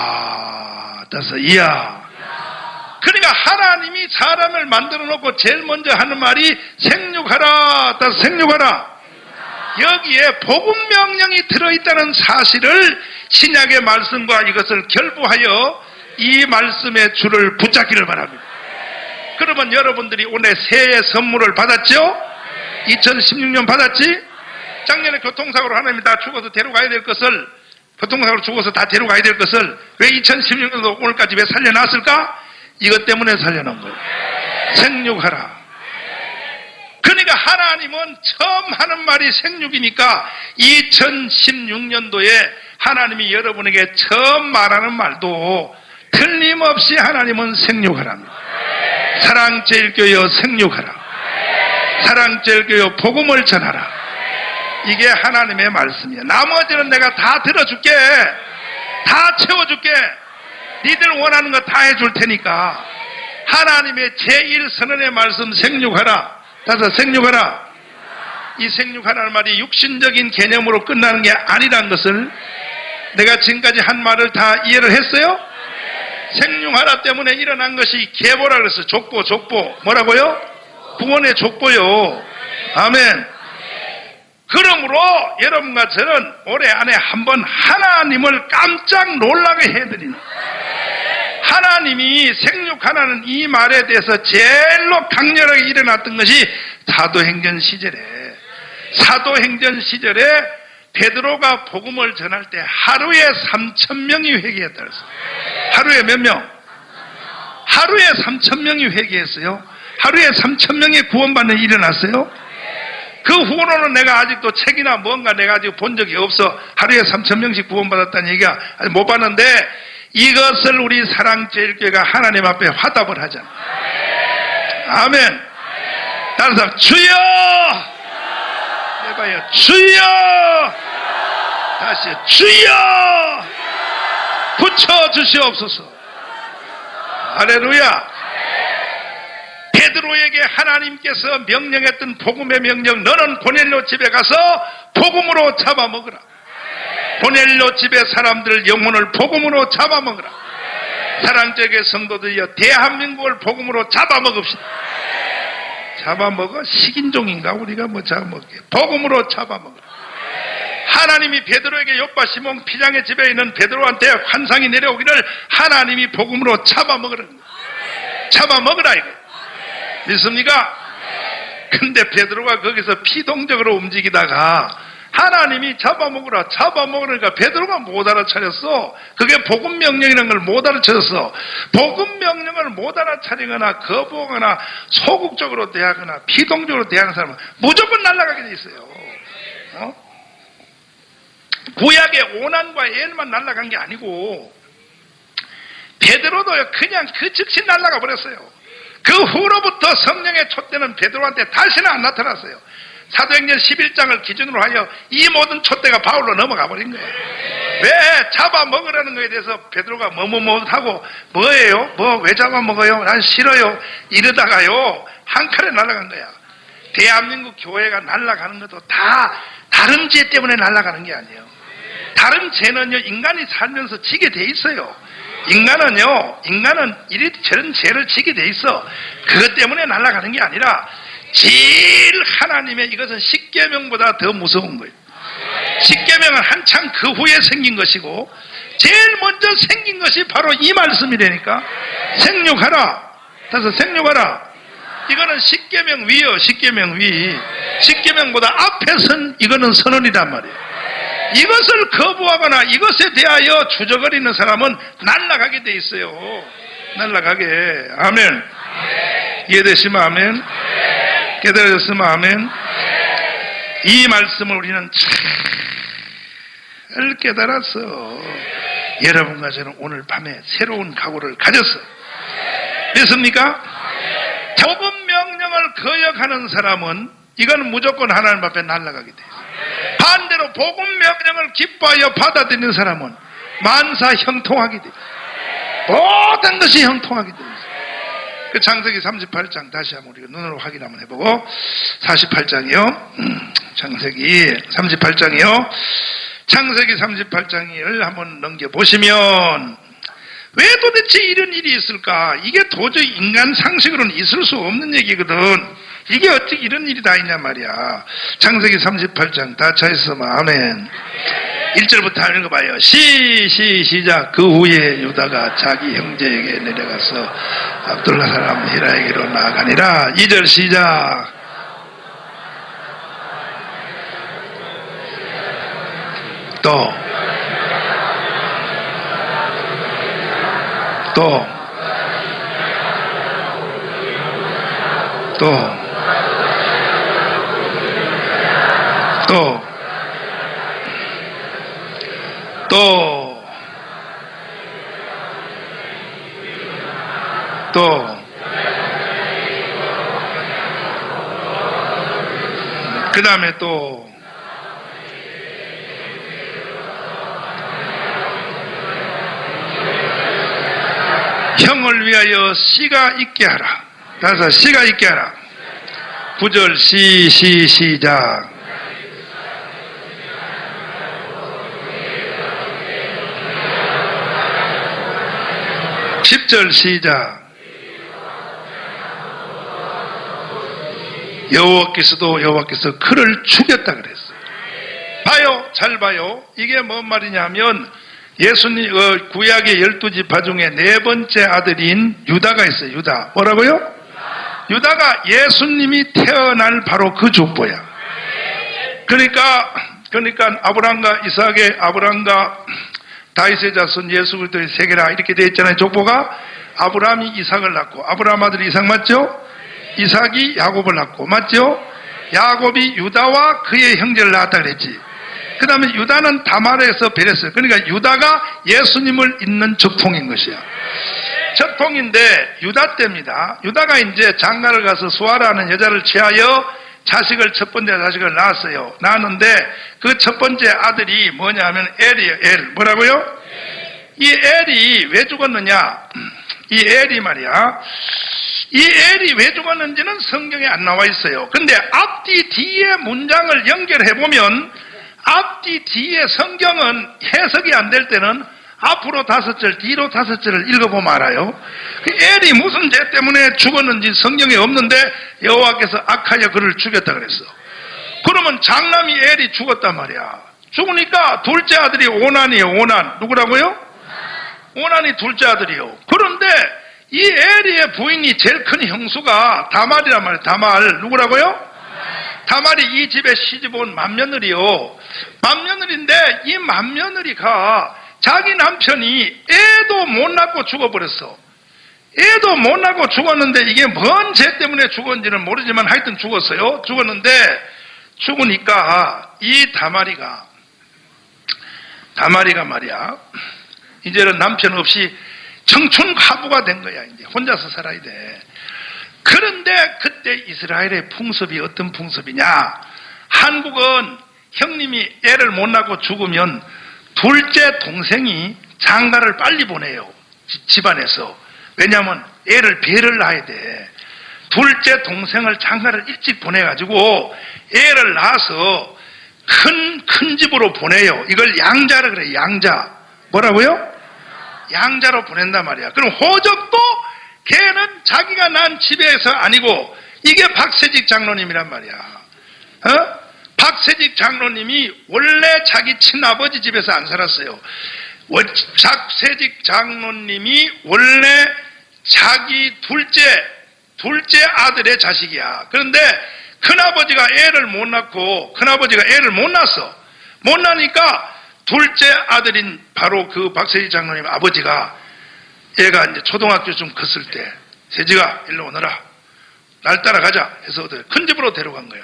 그러니까 하나님이 사람을 만들어 놓고 제일 먼저 하는 말이 생육하라. 생육하라. 여기에 복음 명령이 들어있다는 사실을 신약의 말씀과 이것을 결부하여 이 말씀의 줄을 붙잡기를 바랍니다. 그러면 여러분들이 오늘 새해 선물을 받았죠? 2016년 받았지? 작년에 교통사고로 하나님이 다 죽어서 데려가야 될 것을, 교통사고로 죽어서 다 데려가야 될 것을 왜 2016년도 오늘까지 왜 살려놨을까? 이것 때문에 살려놓은 거예요. 생육하라. 그러니까 하나님은 처음 하는 말이 생육이니까 2016년도에 하나님이 여러분에게 처음 말하는 말도 틀림없이 하나님은 생육하랍니다. 사랑제일교회여 생육하라. 사랑제일교회 복음을 전하라. 이게 하나님의 말씀이에요. 나머지는 내가 다 들어줄게. 다 채워줄게. 니들 원하는 거 다 해줄 테니까. 하나님의 제1선언의 말씀 생육하라. 따라서 생육하라. 이 생육하라는 말이 육신적인 개념으로 끝나는 게 아니라는 것을 내가 지금까지 한 말을 다 이해를 했어요? 생육하라 때문에 일어난 것이 계보라 그랬어요. 족보. 뭐라고요? 구원의 족보요. 아멘. 그러므로 여러분과 저는 올해 안에 한번 하나님을 깜짝 놀라게 해드리는, 하나님이 생육하라는 이 말에 대해서 제일로 강렬하게 일어났던 것이 사도행전 시절에 베드로가 복음을 전할 때 하루에 3,000명이 회개했다 그랬어요. 하루에 몇 명? 하루에 3,000명이 회개했어요. 하루에 3,000명이 구원받는 일이 일어났어요. 그 후로는 내가 아직도 책이나 뭔가 내가 아직 본 적이 없어. 하루에 3,000명씩 구원받았다는 얘기가 아직 못 봤는데, 이것을 우리 사랑제일교회가 하나님 앞에 화답을 하잖아. 아멘. 다른 사람 주여 해봐요. 주여. 다시 주여 붙여주시옵소서. 할렐루야. 베드로에게 하나님께서 명령했던 복음의 명령, 너는 고넬료 집에 가서 복음으로 잡아먹으라. 고넬료 집의 사람들 영혼을 복음으로 잡아먹으라. 사랑제일교회 성도들이여 대한민국을 복음으로 잡아먹읍시다. 잡아먹어? 식인종인가? 우리가 뭐 잡아먹게. 복음으로 잡아먹으라. 하나님이 베드로에게 요빠 시몬 피장의 집에 있는 베드로한테 환상이 내려오기를 하나님이 복음으로 잡아먹으라. 잡아먹으라 이거. 믿습니까? 근데 베드로가 거기서 피동적으로 움직이다가 하나님이 잡아먹으라 잡아먹으니까 베드로가 못 알아차렸어. 그게 복음 명령이라는 걸 못 알아차렸어. 복음 명령을 못 알아차리거나 거부하거나 소극적으로 대하거나 피동적으로 대하는 사람은 무조건 날아가게 돼 있어요. 구약의 오난과 애만 날아간 게 아니고 베드로도요 그냥 그 즉시 날아가 버렸어요. 그 후로부터 성령의 촛대는 베드로한테 다시는 안 나타났어요. 사도행전 11장을 기준으로 하여 이 모든 촛대가 바울로 넘어가 버린 거예요. 왜 잡아먹으라는 거에 대해서 베드로가 하고 뭐예요? 왜 잡아먹어요? 난 싫어요. 이러다가요 한 칼에 날아간 거야. 대한민국 교회가 날아가는 것도 다 다른 죄 때문에 날아가는 게 아니에요. 다른 죄는요 인간이 살면서 지게 돼 있어요. 인간은 이리저런 죄를 지게 돼 있어. 그것 때문에 날아가는 게 아니라 제일 하나님의 이것은 십계명보다 더 무서운 거예요. 십계명은 한참 그 후에 생긴 것이고 제일 먼저 생긴 것이 바로 이 말씀이라니까. 생육하라. 그래서 생육하라. 이거는 십계명 위요. 십계명 위. 십계명보다 앞에 선 이거는 선언이란 말이에요. 이것을 거부하거나 이것에 대하여 주저거리는 사람은 날아가게 돼 있어요. 날아가게. 아멘. 이해되시면 아멘. 깨달아졌으면 아멘. 이 말씀을 우리는 잘 깨달았어. 여러분과 저는 오늘 밤에 새로운 각오를 가졌어. 됐습니까? 복음 명령을 거역하는 사람은 이거는 무조건 하나님 앞에 날아가게 돼 있어요. 반대로 복음 명령을 기뻐하여 받아들이는 사람은 만사 형통하게 돼 있어요. 모든 것이 형통하게 돼 있어요. 그 창세기 38장 다시 한번 우리가 눈으로 확인 한번 해보고 48장이요. 창세기 38장이요. 창세기 38장을 한번 넘겨보시면 왜 도대체 이런 일이 있을까? 이게 도저히 인간 상식으로는 있을 수 없는 얘기거든. 이게 어떻게 이런 일이 다 있냐 말이야. 창세기 38장 다 차있으면 아멘. 1절부터 읽어봐요. 시작. 그 후에 유다가 자기 형제에게 내려가서 압둘라 사람 히라에게로 나아가니라. 2절 시작. 또 그 다음에 또 형을 위하여 씨가 있게 하라. 따라서 씨가 있게 하라. 9절 시작. 10절 시작. 여호와께서 그를 죽였다 그랬어요. 봐요, 잘 봐요. 이게 뭔 말이냐면 예수님 구약의 12지파 중에 네 번째 아들인 유다가 있어요. 유다. 뭐라고요? 유다가 예수님이 태어날 바로 그 족보야. 그러니까 아브라함과 이삭의 아브라함과 다윗의 자손 예수 그리스도의 세계라 이렇게 되어 있잖아요. 족보가 아브라함이 이삭을 낳고 아브라함 아들 이삭 맞죠? 이삭이 야곱을 낳고 맞죠? 야곱이 유다와 그의 형제를 낳았다 그랬지. 그 다음에 유다는 다말에서 베렸어요. 그러니까 유다가 예수님을 잇는 적통인 것이야. 적통인데 유다 때입니다. 유다가 이제 장가를 가서 수아라는 여자를 취하여 첫 번째 자식을 낳았어요. 낳았는데 그 첫 번째 아들이 뭐냐면 엘이에요. 엘. 뭐라고요? 이 엘이 왜 죽었느냐? 이 엘이 말이야. 이 엘이 왜 죽었는지는 성경에 안 나와 있어요. 근데 앞뒤 뒤에 문장을 연결해보면 앞뒤 뒤에 성경은 해석이 안 될 때는 앞으로 5절, 뒤로 5절을 읽어보면 알아요. 그 엘이 무슨 죄 때문에 죽었는지 성경에 없는데 여호와께서 악하여 그를 죽였다 그랬어. 그러면 장남이 엘이 죽었단 말이야. 죽으니까 둘째 아들이 오난이에요. 오난. 누구라고요? 오난이 둘째 아들이요. 그런데 이 엘이의 부인이 제일 큰 형수가 다말이란 말이에요. 다말. 누구라고요? 다말이 이 집에 시집 온 맏며느리요. 맏며느리인데 이 맏며느리가 자기 남편이 애도 못 낳고 죽어버렸어. 애도 못 낳고 죽었는데 이게 뭔 죄 때문에 죽었는지는 모르지만 하여튼 죽었어요. 죽었는데 죽으니까 이 다말이가 말이야, 이제는 남편 없이 청춘 과부가 된 거야. 이제 혼자서 살아야 돼. 그런데 그때 이스라엘의 풍습이 어떤 풍습이냐? 한국은 형님이 애를 못 낳고 죽으면 둘째 동생이 장가를 빨리 보내요. 집안에서. 왜냐하면 애를 배를 낳아야 돼. 둘째 동생을 장가를 일찍 보내가지고 애를 낳아서 큰 집으로 보내요. 이걸 양자라 그래. 양자. 뭐라고요? 양자로 보낸단 말이야. 그럼 호적도 걔는 자기가 난 집에서 아니고 이게 박세직 장로님이란 말이야. 박세직 장로님이 원래 자기 친아버지 집에서 안 살았어요. 박세직 장로님이 원래 자기 둘째 아들의 자식이야. 그런데 큰아버지가 애를 못 낳고 큰아버지가 애를 못 낳았어. 못 낳으니까 둘째 아들인 바로 그 박세지 장로님 아버지가 얘가 이제 초등학교 좀 컸을 때 세지가 일로 오너라. 날 따라가자 해서 큰 집으로 데려간 거야.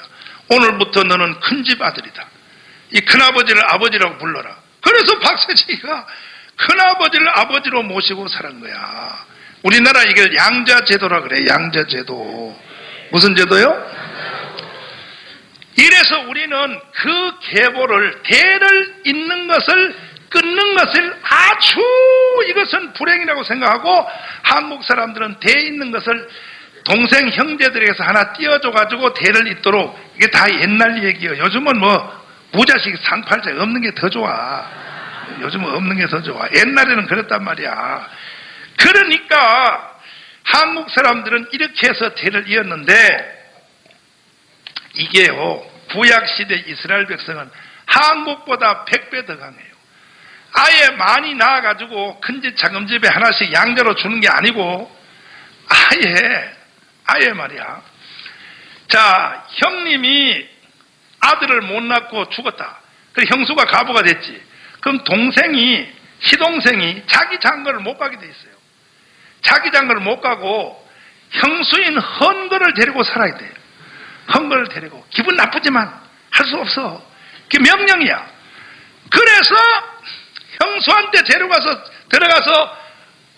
오늘부터 너는 큰 집 아들이다. 이 큰아버지를 아버지라고 불러라. 그래서 박세지가 큰아버지를 아버지로 모시고 살은 거야. 우리나라 이게 양자제도라 그래. 양자제도. 무슨 제도요? 이래서 우리는 그 계보를 대를 잇는 것을 끊는 것을 아주 이것은 불행이라고 생각하고 한국 사람들은 대 잇는 것을 동생 형제들에게서 하나 띄워줘가지고 대를 잇도록 이게 다 옛날 얘기예요. 요즘은 뭐 부자식 상팔자 없는 게 더 좋아. 요즘은 없는 게 더 좋아. 옛날에는 그랬단 말이야. 그러니까 한국 사람들은 이렇게 해서 대를 이었는데 이게요, 구약시대 이스라엘 백성은 한국보다 100배 더 강해요. 아예 많이 낳아가지고 큰집 작은집에 하나씩 양자로 주는 게 아니고 아예 말이야. 자, 형님이 아들을 못 낳고 죽었다. 그래서 형수가 가부가 됐지. 그럼 시동생이 자기 장가를 못 가게 돼 있어요. 자기 장가를 못 가고 형수인 헌거를 데리고 살아야 돼요. 헌거를 데리고. 기분 나쁘지만 할 수 없어. 그게 명령이야. 그래서 형수한테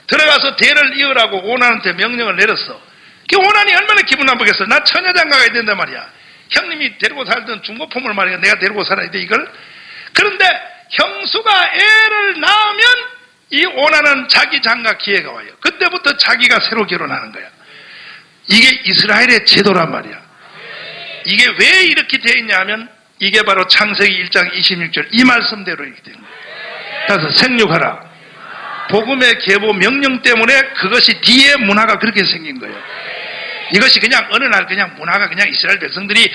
들어가서 대를 이으라고 오난한테 명령을 내렸어. 그 오난이 얼마나 기분 나쁘겠어. 나 처녀장가 가야 된단 말이야. 형님이 데리고 살던 중고품을 말이야. 내가 데리고 살아야 돼 이걸. 그런데 형수가 애를 낳으면 이 오난은 자기 장가 기회가 와요. 그때부터 자기가 새로 결혼하는 거야. 이게 이스라엘의 제도란 말이야. 이게 왜 이렇게 되어 있냐 하면 이게 바로 창세기 1장 26절 이 말씀대로 이렇게 되는 거예요. 그래서 생육하라. 복음의 계보 명령 때문에 그것이 뒤에 문화가 그렇게 생긴 거예요. 이것이 그냥 어느 날 그냥 문화가 그냥 이스라엘 백성들이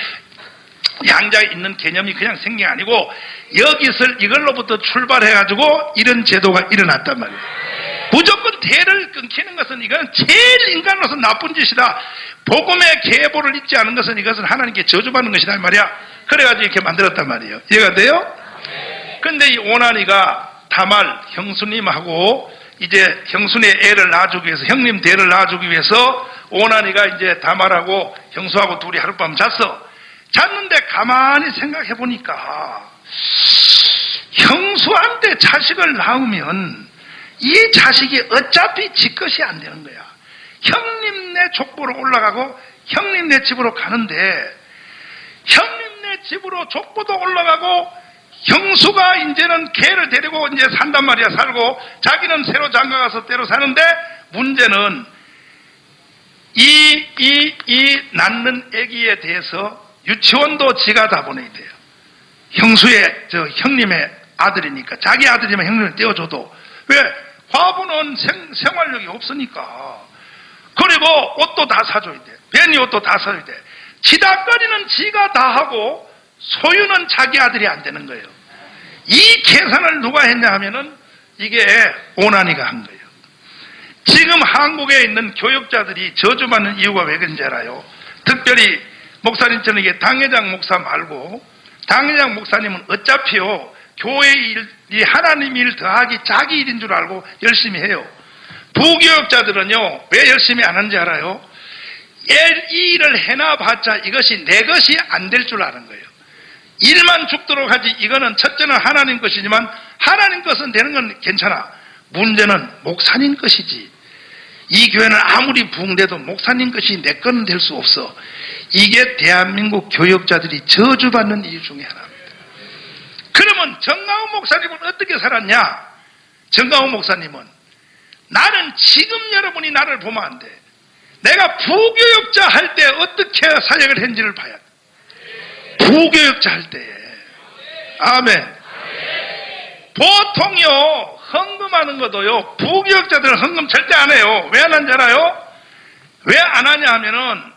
양자에 있는 개념이 그냥 생긴 게 아니고 여기서 이걸로부터 출발해가지고 이런 제도가 일어났단 말이에요. 무조건 대를 끊기는 것은 이건 제일 인간으로서 나쁜 짓이다. 복음의 계보를 잊지 않은 것은 이것은 하나님께 저주받는 것이다 이 말이야. 그래가지고 이렇게 만들었단 말이에요. 이해가 돼요? 근데 이 오난이가 다말 형수님하고 이제 형수의 애를 낳아주기 위해서 형님 대를 낳아주기 위해서 오난이가 이제 다말하고 형수하고 둘이 하룻밤 잤는데 가만히 생각해 보니까 형수한테 자식을 낳으면 이 자식이 어차피 지 것이 안 되는 거야. 형님네 족보로 올라가고 형님네 집으로 가는데 형님네 집으로 족보도 올라가고 형수가 이제는 개를 데리고 이제 산단 말이야. 살고 자기는 새로 장가가서 때로 사는데 문제는 이 낳는 아기에 대해서 유치원도 지가 다 보내야 돼요. 형님의 아들이니까 자기 아들이면 형님을 떼어줘도 왜? 과부는 생활력이 없으니까. 그리고 옷도 다 사줘야 돼. 베니 옷도 다 사줘야 돼. 지다거리는 지가 다 하고 소유는 자기 아들이 안 되는 거예요. 이 계산을 누가 했냐 하면은 이게 오난이가 한 거예요. 지금 한국에 있는 교육자들이 저주받는 이유가 왜 그런지 알아요? 특별히 목사님처럼 이게 당회장 목사 말고 당회장 목사님은 어차피요, 교회 일이 하나님 일 더하기 자기 일인 줄 알고 열심히 해요. 부교육자들은요, 왜 열심히 안 하는지 알아요? 이 일을 해놔봤자 이것이 내 것이 안 될 줄 아는 거예요. 일만 죽도록 하지, 이거는 첫째는 하나님 것이지만 하나님 것은 되는 건 괜찮아. 문제는 목사님 것이지. 이 교회는 아무리 부흥돼도 목사님 것이 내 거는 될 수 없어. 이게 대한민국 교역자들이 저주받는 이유 중에 하나입니다. 그러면 정강훈 목사님은 어떻게 살았냐? 정강훈 목사님은, 나는 지금 여러분이 나를 보면 안 돼. 내가 부교역자 할 때 어떻게 사역을 했는지를 봐야 돼. 부교역자 할 때. 아멘. 보통요, 헌금하는 것도요, 부교역자들은 헌금 절대 안 해요. 왜 안 하는지 알아요? 왜 안 하냐 하면은,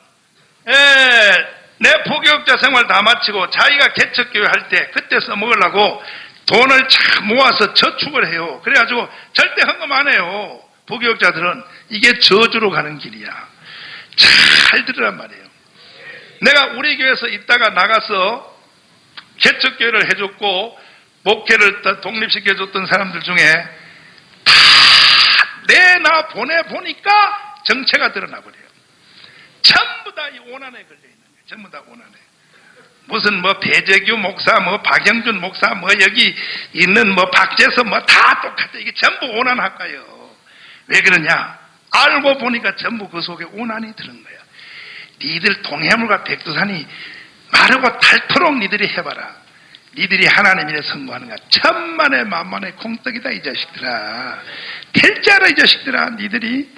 내 부교역자 생활 다 마치고 자기가 개척교회 할 때 그때 써먹으려고 돈을 참 모아서 저축을 해요. 그래가지고 절대 헌금 안 해요. 부교역자들은. 이게 저주로 가는 길이야. 잘 들으란 말이에요. 내가 우리 교회에서 있다가 나가서 개척교회를 해줬고 목회를 독립시켜줬던 사람들 중에 다 내나 보내보니까 정체가 드러나버려요. 전부 다 이 오난에 걸려있는 거예요. 전부 다 오난에. 무슨 배재규 목사, 박영준 목사, 여기 있는 박재서 다 똑같아. 이게 전부 오난학과예요. 왜 그러냐? 알고 보니까 전부 그 속에 오난이 들은 거야. 니들 동해물과 백두산이 마르고 닳도록 니들이 해봐라. 니들이 하나님 일에 성공하는 거야. 천만의 만만의 공떡이다, 이 자식들아. 될 줄 알아, 이 자식들아, 니들이.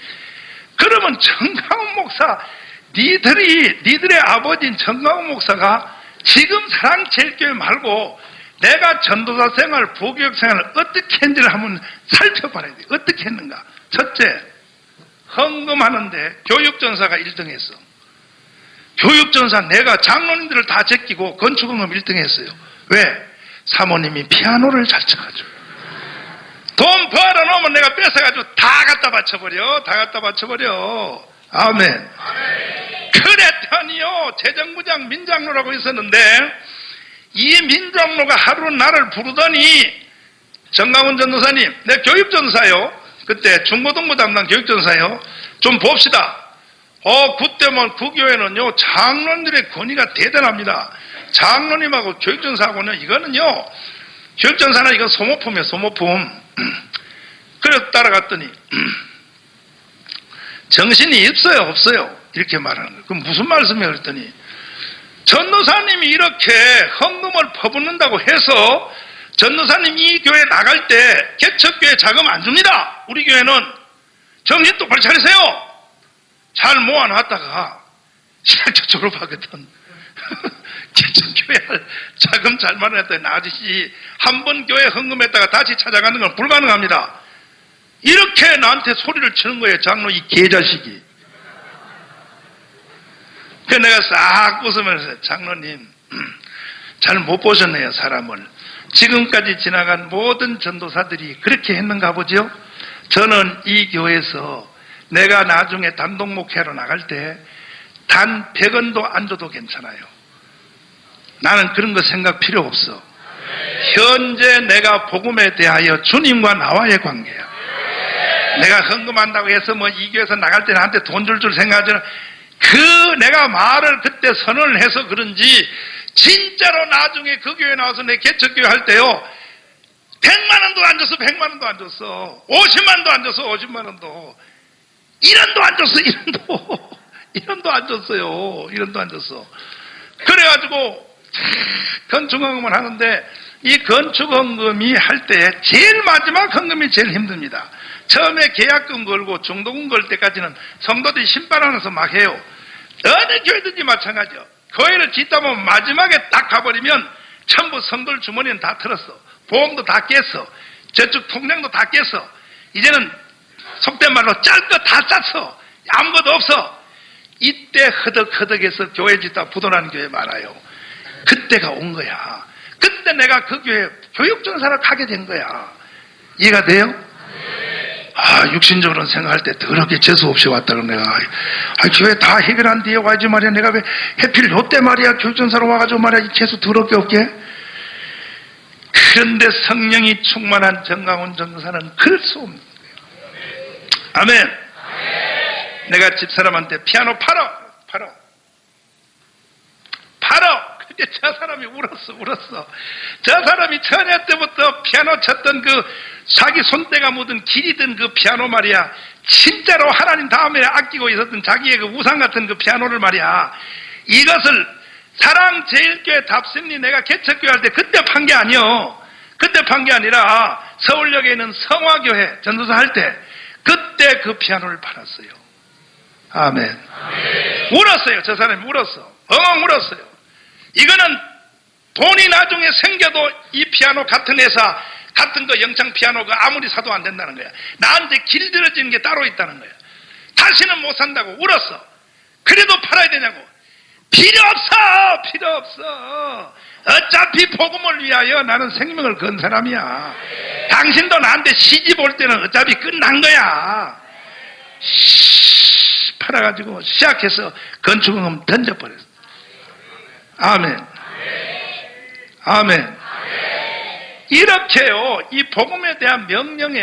그러면 정강훈 목사, 니들의 아버지인 정강훈 목사가 지금 사랑제일교회 말고 내가 전도사 생활, 부교육 생활을 어떻게 했는지를 한번 살펴봐야 돼. 어떻게 했는가? 첫째, 헌금하는데 교육전사가 1등 했어. 교육전사 내가 장로님들을 다 제끼고 건축헌금 1등 했어요. 왜? 사모님이 피아노를 잘 쳐가지고. 돈 벌어놓으면 내가 뺏어가지고 다 갖다 바쳐버려. 다 갖다 바쳐버려. 아멘. 그랬더니요, 재정부장 민장로라고 있었는데 이 민장로가 하루 나를 부르더니, 정강훈 전도사님, 내 교육전사요. 그때 중고등부 담당 교육전사요. 좀 봅시다. 그때 그 교회는요, 장로님들의 권위가 대단합니다. 장로님하고 교육전사하고는 이거는요, 교육전사는 이건 소모품이에요, 소모품. 그래서 따라갔더니, 정신이 있어요, 없어요? 이렇게 말하는 거예요. 그럼 무슨 말씀이에요? 그랬더니, 전도사님이 이렇게 헌금을 퍼붓는다고 해서 전도사님 이 교회 나갈 때 개척교회 자금 안 줍니다. 우리 교회는. 정신 똑바로 차리세요. 잘 모아놨다가 실적 졸업하거든. 개척교회 할 자금 잘 마련했더니 아저씨 한 번 교회 헌금했다가 다시 찾아가는 건 불가능합니다. 이렇게 나한테 소리를 치는 거예요. 장로 이 개자식이. 그래서 내가 싹 웃으면서, 장로님 잘 못 보셨네요, 사람을. 지금까지 지나간 모든 전도사들이 그렇게 했는가 보죠. 저는 이 교회에서 내가 나중에 단독 목회로 나갈 때 단 100원도 안 줘도 괜찮아요. 나는 그런 거 생각 필요 없어. 현재 내가 복음에 대하여 주님과 나와의 관계야. 내가 헌금한다고 해서 이 교회에서 나갈 때 나한테 돈 줄 생각하지 않아. 내가 말을 그때 선언을 해서 그런지 진짜로 나중에 그 교회 나와서 내 개척교회 할 때요, 100만 원도 안 줬어. 100만 원도 안 줬어. 50만 원도 안 줬어. 50만 원도. 1원도 안 줬어. 1원도. 1원도 안 줬어요. 1원도 안 줬어. 그래가지고 건축헌금을 하는데, 이 건축헌금이 할 때 제일 마지막 헌금이 제일 힘듭니다. 처음에 계약금 걸고 중도금 걸 때까지는 성도들이 신발 안에서 막 해요. 어느 교회든지 마찬가지요. 교회를 짓다 보면 마지막에 딱 가버리면 전부 성도들 주머니는 다 털었어. 보험도 다 깼어. 저축 통장도 다 깼어. 이제는 속된 말로 짤 거 다 짰어. 아무것도 없어. 이때 허덕허덕해서 교회 짓다 부도나는 교회 많아요. 그때가 온 거야. 그때 내가 그 교회 교육전사를 가게 된 거야. 이해가 돼요? 육신적으로 생각할 때 더럽게 재수 없이 왔다 그럼 내가 교회 다 해결한 뒤에 와야지 말이야. 내가 왜 해필 요때 말이야 교육전사로 와가지고 말이야 이 재수 더럽게 없게. 그런데 성령이 충만한 정강훈 전사는 그럴 수 없는 거예요. 아멘. 내가 집사람한테 피아노 팔어. 근데 저 사람이 울었어. 저 사람이 처녀 때부터 피아노 쳤던 그 자기 손때가 묻은 길이든 그 피아노 말이야. 진짜로 하나님 다음에 아끼고 있었던 자기의 그 우상 같은 그 피아노를 말이야. 이것을 사랑제일교회 답심리 내가 개척교회 할 때 그때 판 게 아니요. 그때 판 게 아니라 서울역에 있는 성화교회 전도사 할 때 그때 그 피아노를 팔았어요. 아멘. 울었어요. 저 사람이 울었어. 엉엉 울었어요. 이거는 돈이 나중에 생겨도 이 피아노 같은 회사, 같은 거 영창 피아노가 아무리 사도 안 된다는 거야. 나한테 길들여지는 게 따로 있다는 거야. 다시는 못 산다고 울었어. 그래도 팔아야 되냐고. 필요 없어. 어차피 복음을 위하여 나는 생명을 건 사람이야. 당신도 나한테 시집 올 때는 어차피 끝난 거야. 팔아가지고 시작해서 건축금 던져버렸어. 아멘. 이렇게요, 이 복음에 대한 명령에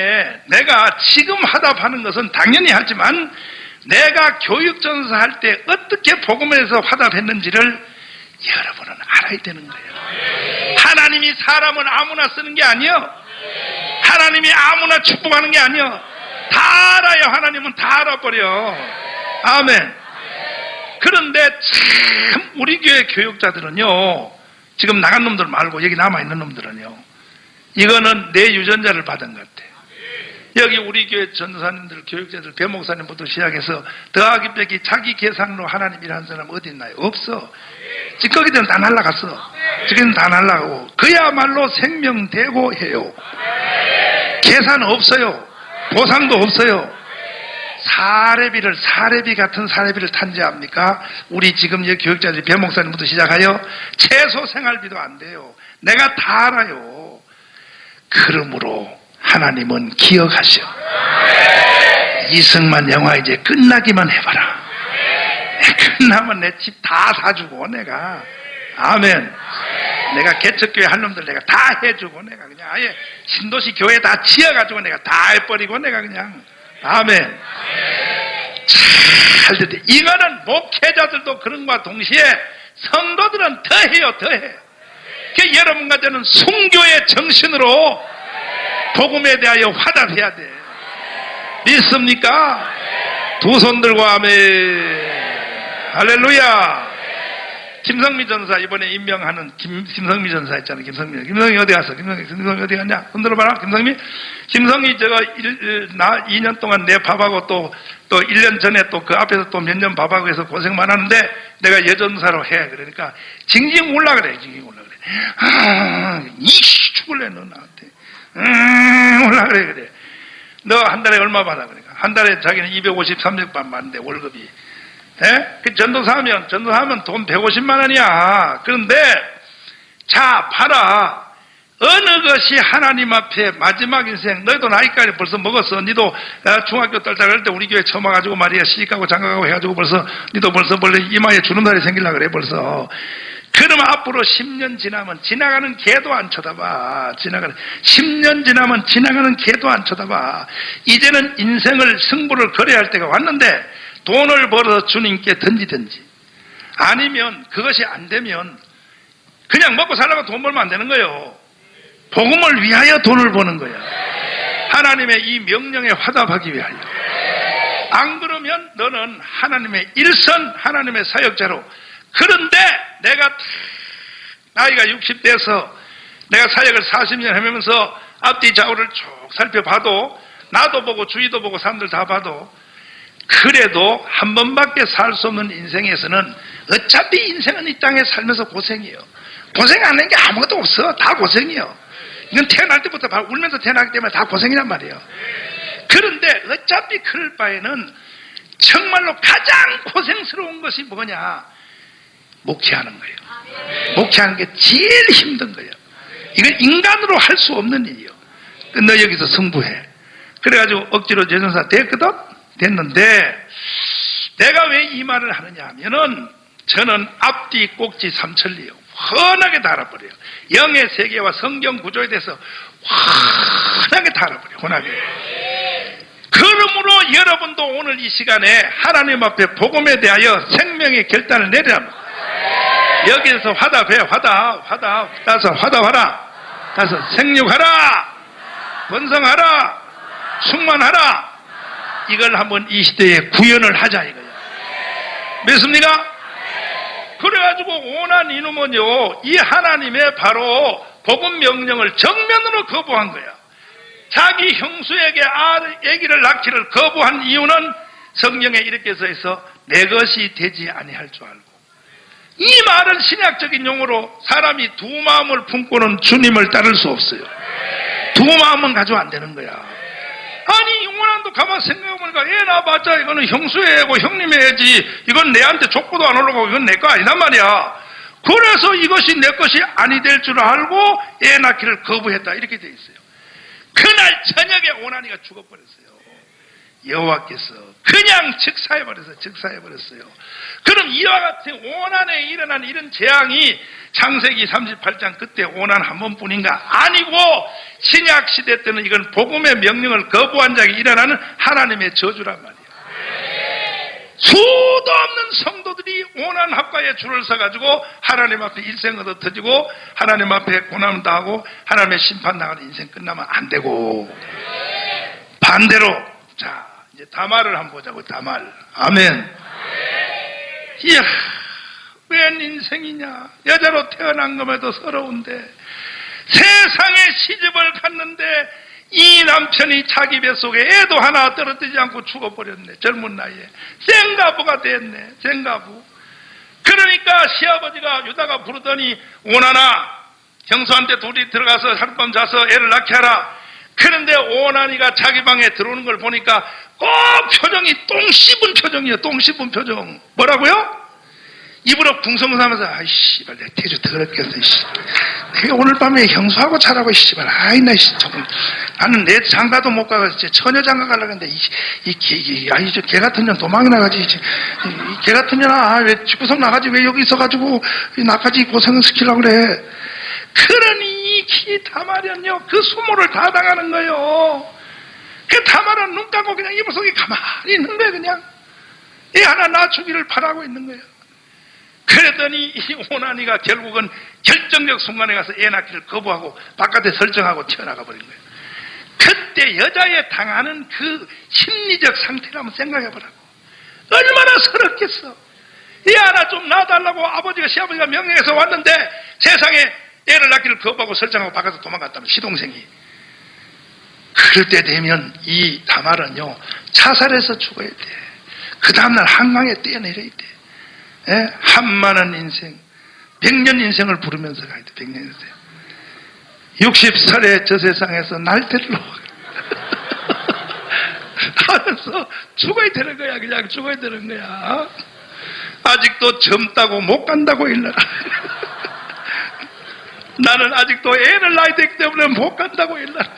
내가 지금 화답하는 것은 당연히 하지만 내가 교육전사 할 때 어떻게 복음에서 화답했는지를 여러분은 알아야 되는 거예요. 하나님이 사람을 아무나 쓰는 게 아니요. 하나님이 아무나 축복하는 게 아니요. 다 알아요. 하나님은 다 알아버려. 아멘. 그런데 참 우리 교회 교육자들은요, 지금 나간 놈들 말고 여기 남아있는 놈들은요, 이거는 내 유전자를 받은 것 같아. 여기 우리 교회 전사님들, 교육자들, 배목사님부터 시작해서 더하기 빼기 자기 계산으로 하나님이라는 사람 어디 있나요? 없어. 찌꺼기들은 다 날아갔어. 찌꺼기는 다 날아가고 그야말로 생명되고 해요. 계산 없어요. 보상도 없어요. 사례비 같은 사례비를 탄지합니까? 우리 지금 여기 교육자들 배목사님부터 시작하여 최소 생활비도 안 돼요. 내가 다 알아요. 그러므로 하나님은 기억하셔. 이승만 영화 이제 끝나기만 해봐라. 끝나면 내 집 다 사주고 내가. 아멘. 내가 개척교회 할 놈들 내가 다 해주고 내가 그냥 아예 신도시 교회 다 지어가지고 내가 다 해버리고 내가 그냥. 아멘. 잘 됐대. 이거는 목회자들도 그런 것과 동시에 성도들은 더해요. 그 여러분과 저는 순교의 정신으로 복음에 대하여 화답해야 돼. 믿습니까? 두 손 들고 아멘. 할렐루야. 김성미 전사 이번에 임명하는 김성미 전사 있잖아요. 김성미 어디 갔어? 김성미 어디 갔냐? 손 들어봐라. 김성미 제가 2년 동안 내 밥하고 또 1년 전에 또 그 앞에서 또 몇 년 밥하고 해서 고생 많았는데 내가 여전사로 해. 그러니까 징징 올라 그래. 죽을래 너 나한테. 올라 그래. 너 한 달에 얼마 받아? 그러니까 한 달에 자기는 250, 300만 받는데 월급이. 그 전도사하면 돈 150만 원이야. 그런데 자 봐라. 어느 것이 하나님 앞에 마지막 인생, 너희도 나이까지 벌써 먹었어. 니도 중학교 딸딸할 때 우리 교회 처음 와가지고 말이야 시집가고 장가가고 해가지고 벌써 니도 벌써 이마에 주름살이 생기려고 그래 벌써. 그러면 앞으로 10년 지나면 지나가는 개도 안 쳐다봐. 10년 지나면 지나가는 개도 안 쳐다봐. 이제는 인생을 승부를 걸어야 할 때가 왔는데 돈을 벌어서 주님께 던지든지 아니면 그것이 안 되면 그냥 먹고 살려고 돈 벌면 안 되는 거예요. 복음을 위하여 돈을 버는 거야. 하나님의 이 명령에 화답하기 위하여. 안 그러면 너는 하나님의 일선, 하나님의 사역자로. 그런데 내가 나이가 60대에서 내가 사역을 40년 하면서 앞뒤 좌우를 쭉 살펴봐도 나도 보고 주위도 보고 사람들 다 봐도 그래도 한 번밖에 살 수 없는 인생에서는 어차피 인생은 이 땅에 살면서 고생이에요. 고생 안 하는 게 아무것도 없어. 다 고생이에요. 이건 태어날 때부터 울면서 태어나기 때문에 다 고생이란 말이에요. 그런데 어차피 그럴 바에는 정말로 가장 고생스러운 것이 뭐냐? 목회하는 거예요. 목회하는 게 제일 힘든 거예요. 이건 인간으로 할 수 없는 일이에요. 너 여기서 승부해. 그래가지고 억지로 제전사 됐거든? 됐는데 내가 왜 이 말을 하느냐 하면은 저는 앞뒤 꼭지 삼천리요. 훤하게 다 알아버려요. 영의 세계와 성경 구조에 대해서 훤하게 다 알아버려요. 훤하게. 그러므로 여러분도 오늘 이 시간에 하나님 앞에 복음에 대하여 생명의 결단을 내리라. 여기에서 화답해. 화답. 따서 화답하라. 따서 생육하라. 번성하라. 충만하라. 이걸 한번 이 시대에 구현을 하자 이거야. 믿습니까? 그래가지고 오난 이놈은요, 이 하나님의 바로 복음 명령을 정면으로 거부한 거야. 자기 형수에게 아기를 낳기를 거부한 이유는 성경에 이렇게 써 있어 내 것이 되지 아니할 줄 알고. 이 말은 신약적인 용어로 사람이 두 마음을 품고는 주님을 따를 수 없어요. 두 마음은 가지고 안 되는 거야. 아니 용원한도 가만 생각해보니까 애 낳아봤자 이거는 형수의 애고 형님의 애지, 이건 내한테 족보도 안 올라가고 이건 내 거 아니단 말이야. 그래서 이것이 내 것이 아니 될 줄 알고 애 낳기를 거부했다 이렇게 돼 있어요. 그날 저녁에 오난이가 죽어버렸어요. 여호와께서 그냥 즉사해버렸어요. 그럼 이와 같은 오난에 일어난 이런 재앙이 창세기 38장 그때 오난 한 번뿐인가? 아니고 신약 시대 때는 이건 복음의 명령을 거부한 자에게 일어나는 하나님의 저주란 말이에요. 수도 없는 성도들이 오난 합가에 줄을 서가지고 하나님 앞에 일생 얻어 터지고 하나님 앞에 고난을 당하고 하나님의 심판 당하는 인생 끝나면 안 되고, 반대로 자 이제 다말을 한번 보자고. 다말. 아멘. 이야, 웬 인생이냐. 여자로 태어난 것에도 서러운데 세상에 시집을 갔는데 이 남편이 자기 뱃속에 애도 하나 떨어뜨리지 않고 죽어버렸네. 젊은 나이에 생가부가 됐네. 생가부. 그러니까 시아버지가 유다가 부르더니 오나나 형수한테 둘이 들어가서 하룻밤 자서 애를 낳게 하라. 그런데 오나니가 자기 방에 들어오는 걸 보니까 꼭 표정이 똥 씹은 표정이에요. 똥 씹은 표정. 뭐라고요? 입으로 궁성하면서 아이 씨발 내 태주 더럽겠어. 내가 오늘 밤에 형수하고 자라고 씨발 아이 나 조금 나는 내 장가도 못 가고 처녀 장가 가려고 했는데 아이 저 개 같은 년 도망이 나가지. 이 개 같은 년아 왜 집구석 나가지 왜 여기 있어가지고 나까지 고생을 시키려고 그래. 그러니 이 다말은요 그 수모를 다 당하는 거예요. 그 다말은 눈 감고 그냥 이불 속에 가만히 있는 거예요. 그냥 애 하나 낳아주기를 바라고 있는 거예요. 그랬더니 이 오나니가 결국은 결정적 순간에 가서 애 낳기를 거부하고 바깥에 설정하고 튀어나가 버린 거예요. 그때 여자에 당하는 그 심리적 상태를 한번 생각해 보라고. 얼마나 서럽겠어. 애 하나 좀 낳아달라고 아버지가 시아버지가 명령해서 왔는데 세상에 애를 낳기를 거부하고 설정하고 바깥에 도망갔다면 시동생이. 그럴 때 되면 이 다말은요 자살해서 죽어야 돼. 그 다음날 한강에 뛰어내려야 돼. 예? 한많은 인생 100년 인생을 부르면서 가야 돼. 100년 인생 60살에 저 세상에서 날때로 하면서 죽어야 되는 거야. 그냥 죽어야 되는 거야. 아직도 젊다고 못 간다고 일러라. 나는 아직도 애를 낳아야 되기 때문에 못 간다고 일러라.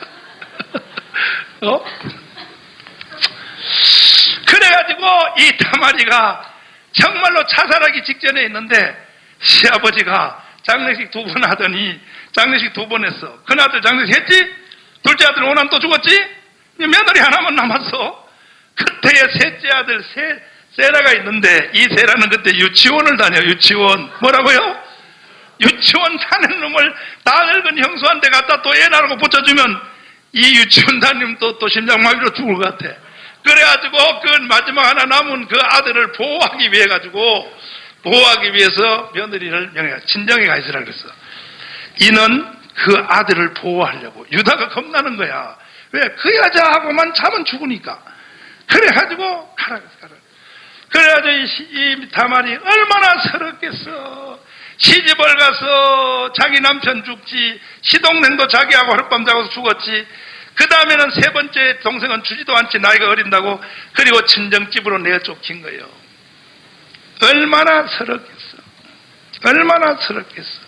그래가지고 이 다말이가 정말로 자살하기 직전에 있는데 시아버지가 장례식 2번 하더니 장례식 2번 했어. 큰아들 장례식 했지? 둘째 아들 오남 또 죽었지? 며느리 하나만 남았어. 그때의 셋째 아들 세라가 있는데 이 세라는 그때 유치원을 다녀. 유치원. 뭐라고요? 유치원 다니는 놈을 다 늙은 형수한테 갖다 또 애 낳으라고 붙여주면 이 유치원 다니면 또 심장마비로 죽을 것 같아. 그래가지고 그 마지막 하나 남은 그 아들을 보호하기 위해서 며느리를 명해 친정에 가 있으라 그랬어. 이는 그 아들을 보호하려고. 유다가 겁나는 거야. 왜? 그 여자하고만 자면 죽으니까. 그래가지고 가라. 그래가지고 이 다말이 얼마나 서럽겠어. 시집을 가서 자기 남편 죽지, 시동생도 자기하고 하룻밤 자고서 죽었지. 그 다음에는 세 번째 동생은 주지도 않지, 나이가 어린다고. 그리고 친정집으로 내어 쫓긴 거예요. 얼마나 서럽겠어. 얼마나 서럽겠어.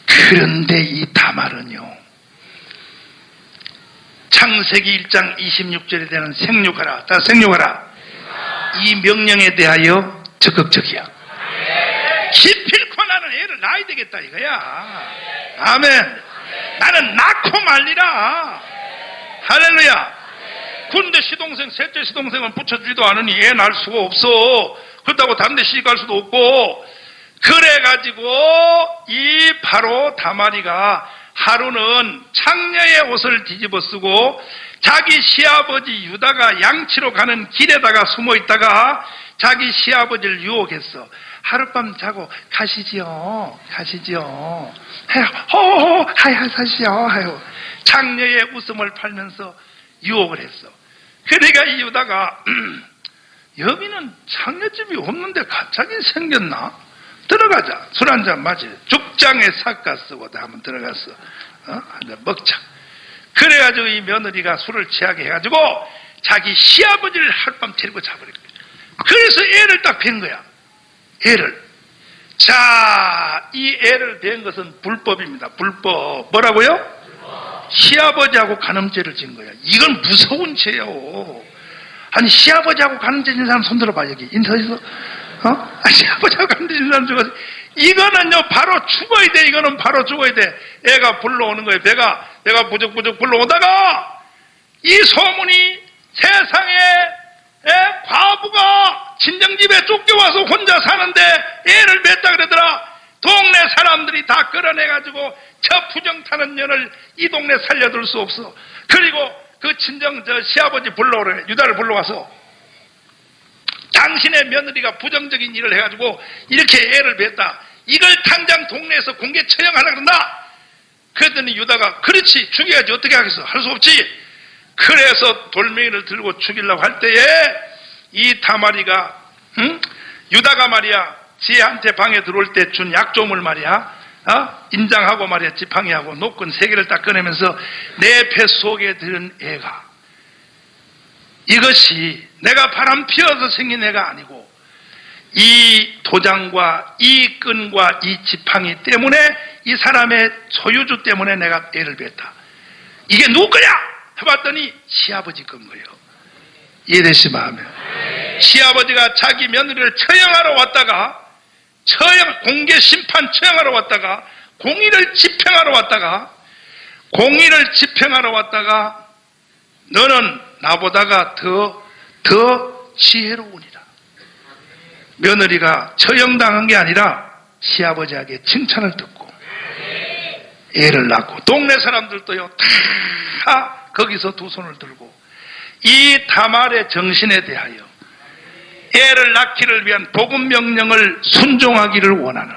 그런데 이 다말은요 창세기 1장 26절에 대한 생육하라. 다 생육하라. 이 명령에 대하여 적극적이야. 기필코 나는 애를 낳아야 되겠다 이거야. 아멘. 나는 낳고 말리라. 할렐루야. 근데 시동생, 셋째 시동생은 붙여주지도 않으니 애 낳을 수가 없어. 그렇다고 다른 데 시집갈 수도 없고. 그래가지고 이 바로 다말이가 하루는 창녀의 옷을 뒤집어 쓰고 자기 시아버지 유다가 양치로 가는 길에다가 숨어 있다가 자기 시아버지를 유혹했어. 하룻밤 자고 가시지요. 호호 하야 사시요 하요. 창녀의 웃음을 팔면서 유혹을 했어. 그러니까 이 유다가 여기는 창녀집이 없는데 갑자기 생겼나? 들어가자. 술 한잔 마시. 죽장에 삭가 쓰고 다 한번 들어갔어. 한잔 먹자. 그래가지고 이 며느리가 술을 취하게 해가지고 자기 시아버지를 하룻밤 데리고 자버린 거야. 그래서 애를 딱 뵌 거야. 애를. 자, 이 애를 뵌 것은 불법입니다. 불법. 뭐라고요? 시아버지하고 간음죄를 진 거야. 이건 무서운 죄요. 아니, 시아버지하고 간음죄 진 사람 손 들어봐, 여기. 인터넷에서. 시아버지하고 간음죄 진 사람 죽었어. 이거는요, 바로 죽어야 돼. 이거는 바로 죽어야 돼. 애가 불러오는 거예요. 배가 부적부적 불러오다가 이 소문이 세상에 과부가 친정집에 쫓겨와서 혼자 사는데 애를 맺다 그러더라. 동네 사람들이 다 끌어내가지고 저 부정 타는 년을 이 동네 살려둘 수 없어. 그리고 그 친정 시아버지 불러오래. 유다를 불러와서 당신의 며느리가 부정적인 일을 해가지고 이렇게 애를 뱉다. 이걸 당장 동네에서 공개 처형하라 그런다. 그랬더니 유다가 그렇지 죽여야지 어떻게 하겠어. 할 수 없지. 그래서 돌멩이를 들고 죽이려고 할 때에 이 다말이가 유다가 말이야 지혜한테 방에 들어올 때 준 약조물 말이야 인장하고 말이야 지팡이하고 노끈 3개를 딱 꺼내면서 내 뱃속에 들은 애가 이것이 내가 바람 피워서 생긴 애가 아니고 이 도장과 이 끈과 이 지팡이 때문에 이 사람의 소유주 때문에 내가 애를 뱉다. 이게 누구 거야? 해봤더니 시아버지 건 거예요. 이해되시면 하면 시아버지가 자기 며느리를 처형하러 왔다가 공개 심판 처형하러 왔다가 공의를 집행하러 왔다가 너는 나보다가 더 지혜로우니라. 며느리가 처형당한 게 아니라 시아버지에게 칭찬을 듣고 애를 낳고 동네 사람들도요 다 거기서 두 손을 들고 이 다말의 정신에 대하여 애를 낳기를 위한 복음 명령을 순종하기를 원하는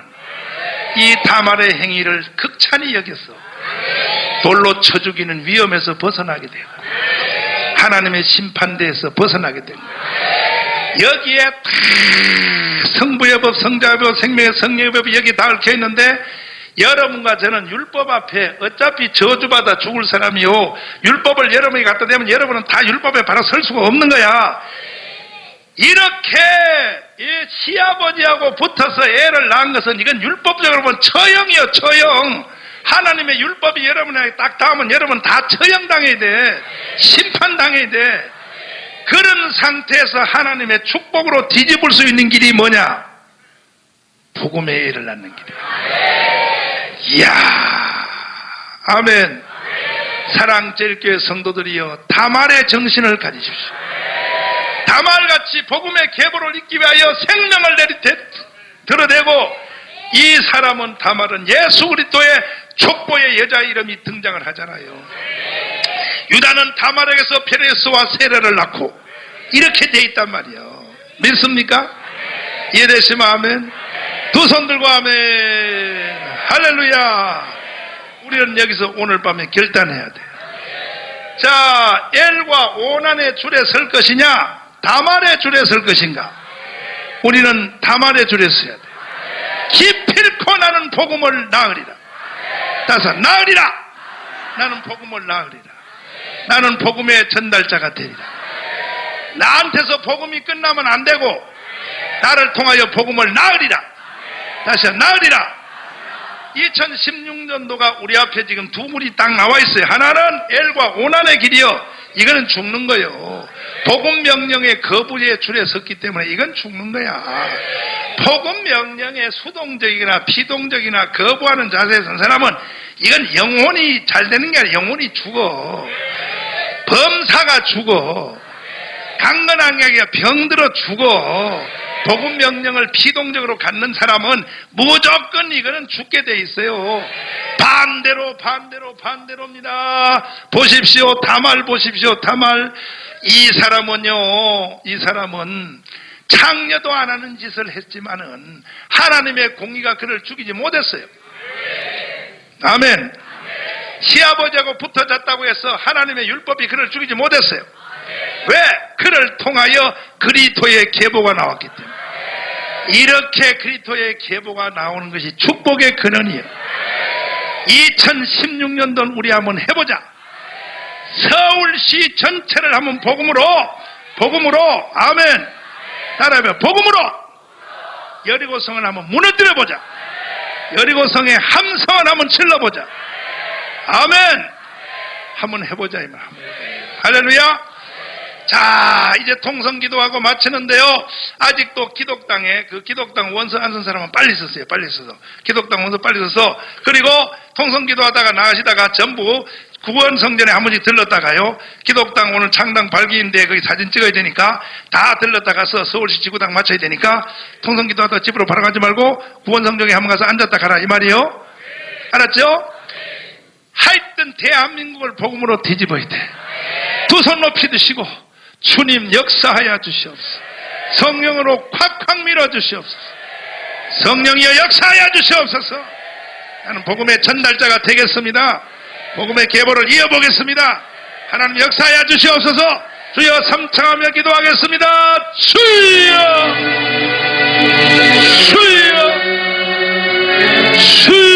이 다말의 행위를 극찬히 여겨서 돌로 쳐 죽이는 위험에서 벗어나게 되고 하나님의 심판대에서 벗어나게 되고 여기에 다 성부의 법, 성자의 법, 생명의 성령의 법이 여기 다 얽혀 있는데 여러분과 저는 율법 앞에 어차피 저주받아 죽을 사람이요. 율법을 여러분이 갖다 대면 여러분은 다 율법에 바로 설 수가 없는 거야. 이렇게 이 시아버지하고 붙어서 애를 낳은 것은 이건 율법적으로 보면 처형이요. 처형. 하나님의 율법이 여러분에게 딱 닿으면 여러분 다 처형당해야 돼. 심판당해야 돼. 그런 상태에서 하나님의 축복으로 뒤집을 수 있는 길이 뭐냐? 복음의 애를 낳는 길이야. 이야, 아멘. 사랑제일교회 성도들이여 다말의 정신을 가지십시오. 다말같이 복음의 계보를 잇기 위하여 생명을 들어대고 이 사람은 다말은 예수 그리스도의 족보의 여자 이름이 등장을 하잖아요. 유다는 다말에게서 페레스와 세라를 낳고 이렇게 돼 있단 말이에요. 믿습니까? 이해되시면 아멘. 두 손 들고 아멘. 할렐루야. 우리는 여기서 오늘 밤에 결단해야 돼요. 자, 엘과 오난의 줄에 설 것이냐 다말의 줄에 설 것인가? 우리는 다말의 줄에 서야 돼요. 기필코 나는 복음을 나으리라. 따라서 나으리라. 나는 복음을 나으리라. 나는 복음의 전달자가 되리라. 나한테서 복음이 끝나면 안 되고 나를 통하여 복음을 나으리라. 다시 나으리라. 2016년도가 우리 앞에 지금 두 물이 딱 나와 있어요. 하나는 L과 오난의 길이요. 이거는 죽는 거요. 복음 명령의 거부의 줄에 섰기 때문에 이건 죽는 거야. 복음 명령의 수동적이나 피동적이나 거부하는 자세에 선 사람은 이건 영혼이 잘 되는 게 아니라 영혼이 죽어. 범사가 죽어. 강건한 게 아니라 병들어 죽어. 복음 명령을 피동적으로 갖는 사람은 무조건 이거는 죽게 돼 있어요. 반대로입니다. 보십시오. 다말 보십시오. 다말. 이 사람은 창녀도 안 하는 짓을 했지만은 하나님의 공의가 그를 죽이지 못했어요. 아멘. 시아버지하고 붙어 잤다고 해서 하나님의 율법이 그를 죽이지 못했어요. 왜? 그를 통하여 그리스도의 계보가 나왔기 때문에. 이렇게 그리스도의 계보가 나오는 것이 축복의 근원이에요. 2016년도는 우리 한번 해보자. 서울시 전체를 한번 복음으로 아멘. 따라하면 복음으로 여리고성을 한번 무너뜨려보자. 여리고성의 함성을 한번 질러보자. 아멘. 한번 해보자 이 말. 할렐루야. 자, 이제 통성기도하고 마치는데요. 아직도 기독당에 기독당 원서 안 쓴 사람은 빨리 썼어요. 빨리 써서 기독당 원서 빨리 써서. 그리고 통성기도하다가 나가시다가 전부 구원성전에 한 번씩 들렀다가요. 기독당 오늘 창당 발기인데 거기 사진 찍어야 되니까 다 들렀다가서 서울시 지구당 마쳐야 되니까 통성기도하다가 집으로 바로 가지 말고 구원성전에 한번 가서 앉았다 가라 이 말이에요. 알았죠? 하여튼 대한민국을 복음으로 뒤집어야 돼. 두 손 높이 드시고 주님 역사하여 주시옵소서. 성령으로 콱콱 밀어 주시옵소서. 성령이여 역사하여 주시옵소서. 나는 복음의 전달자가 되겠습니다. 복음의 계보를 이어보겠습니다. 하나님 역사하여 주시옵소서. 주여 삼창하며 기도하겠습니다. 주여 주여 주여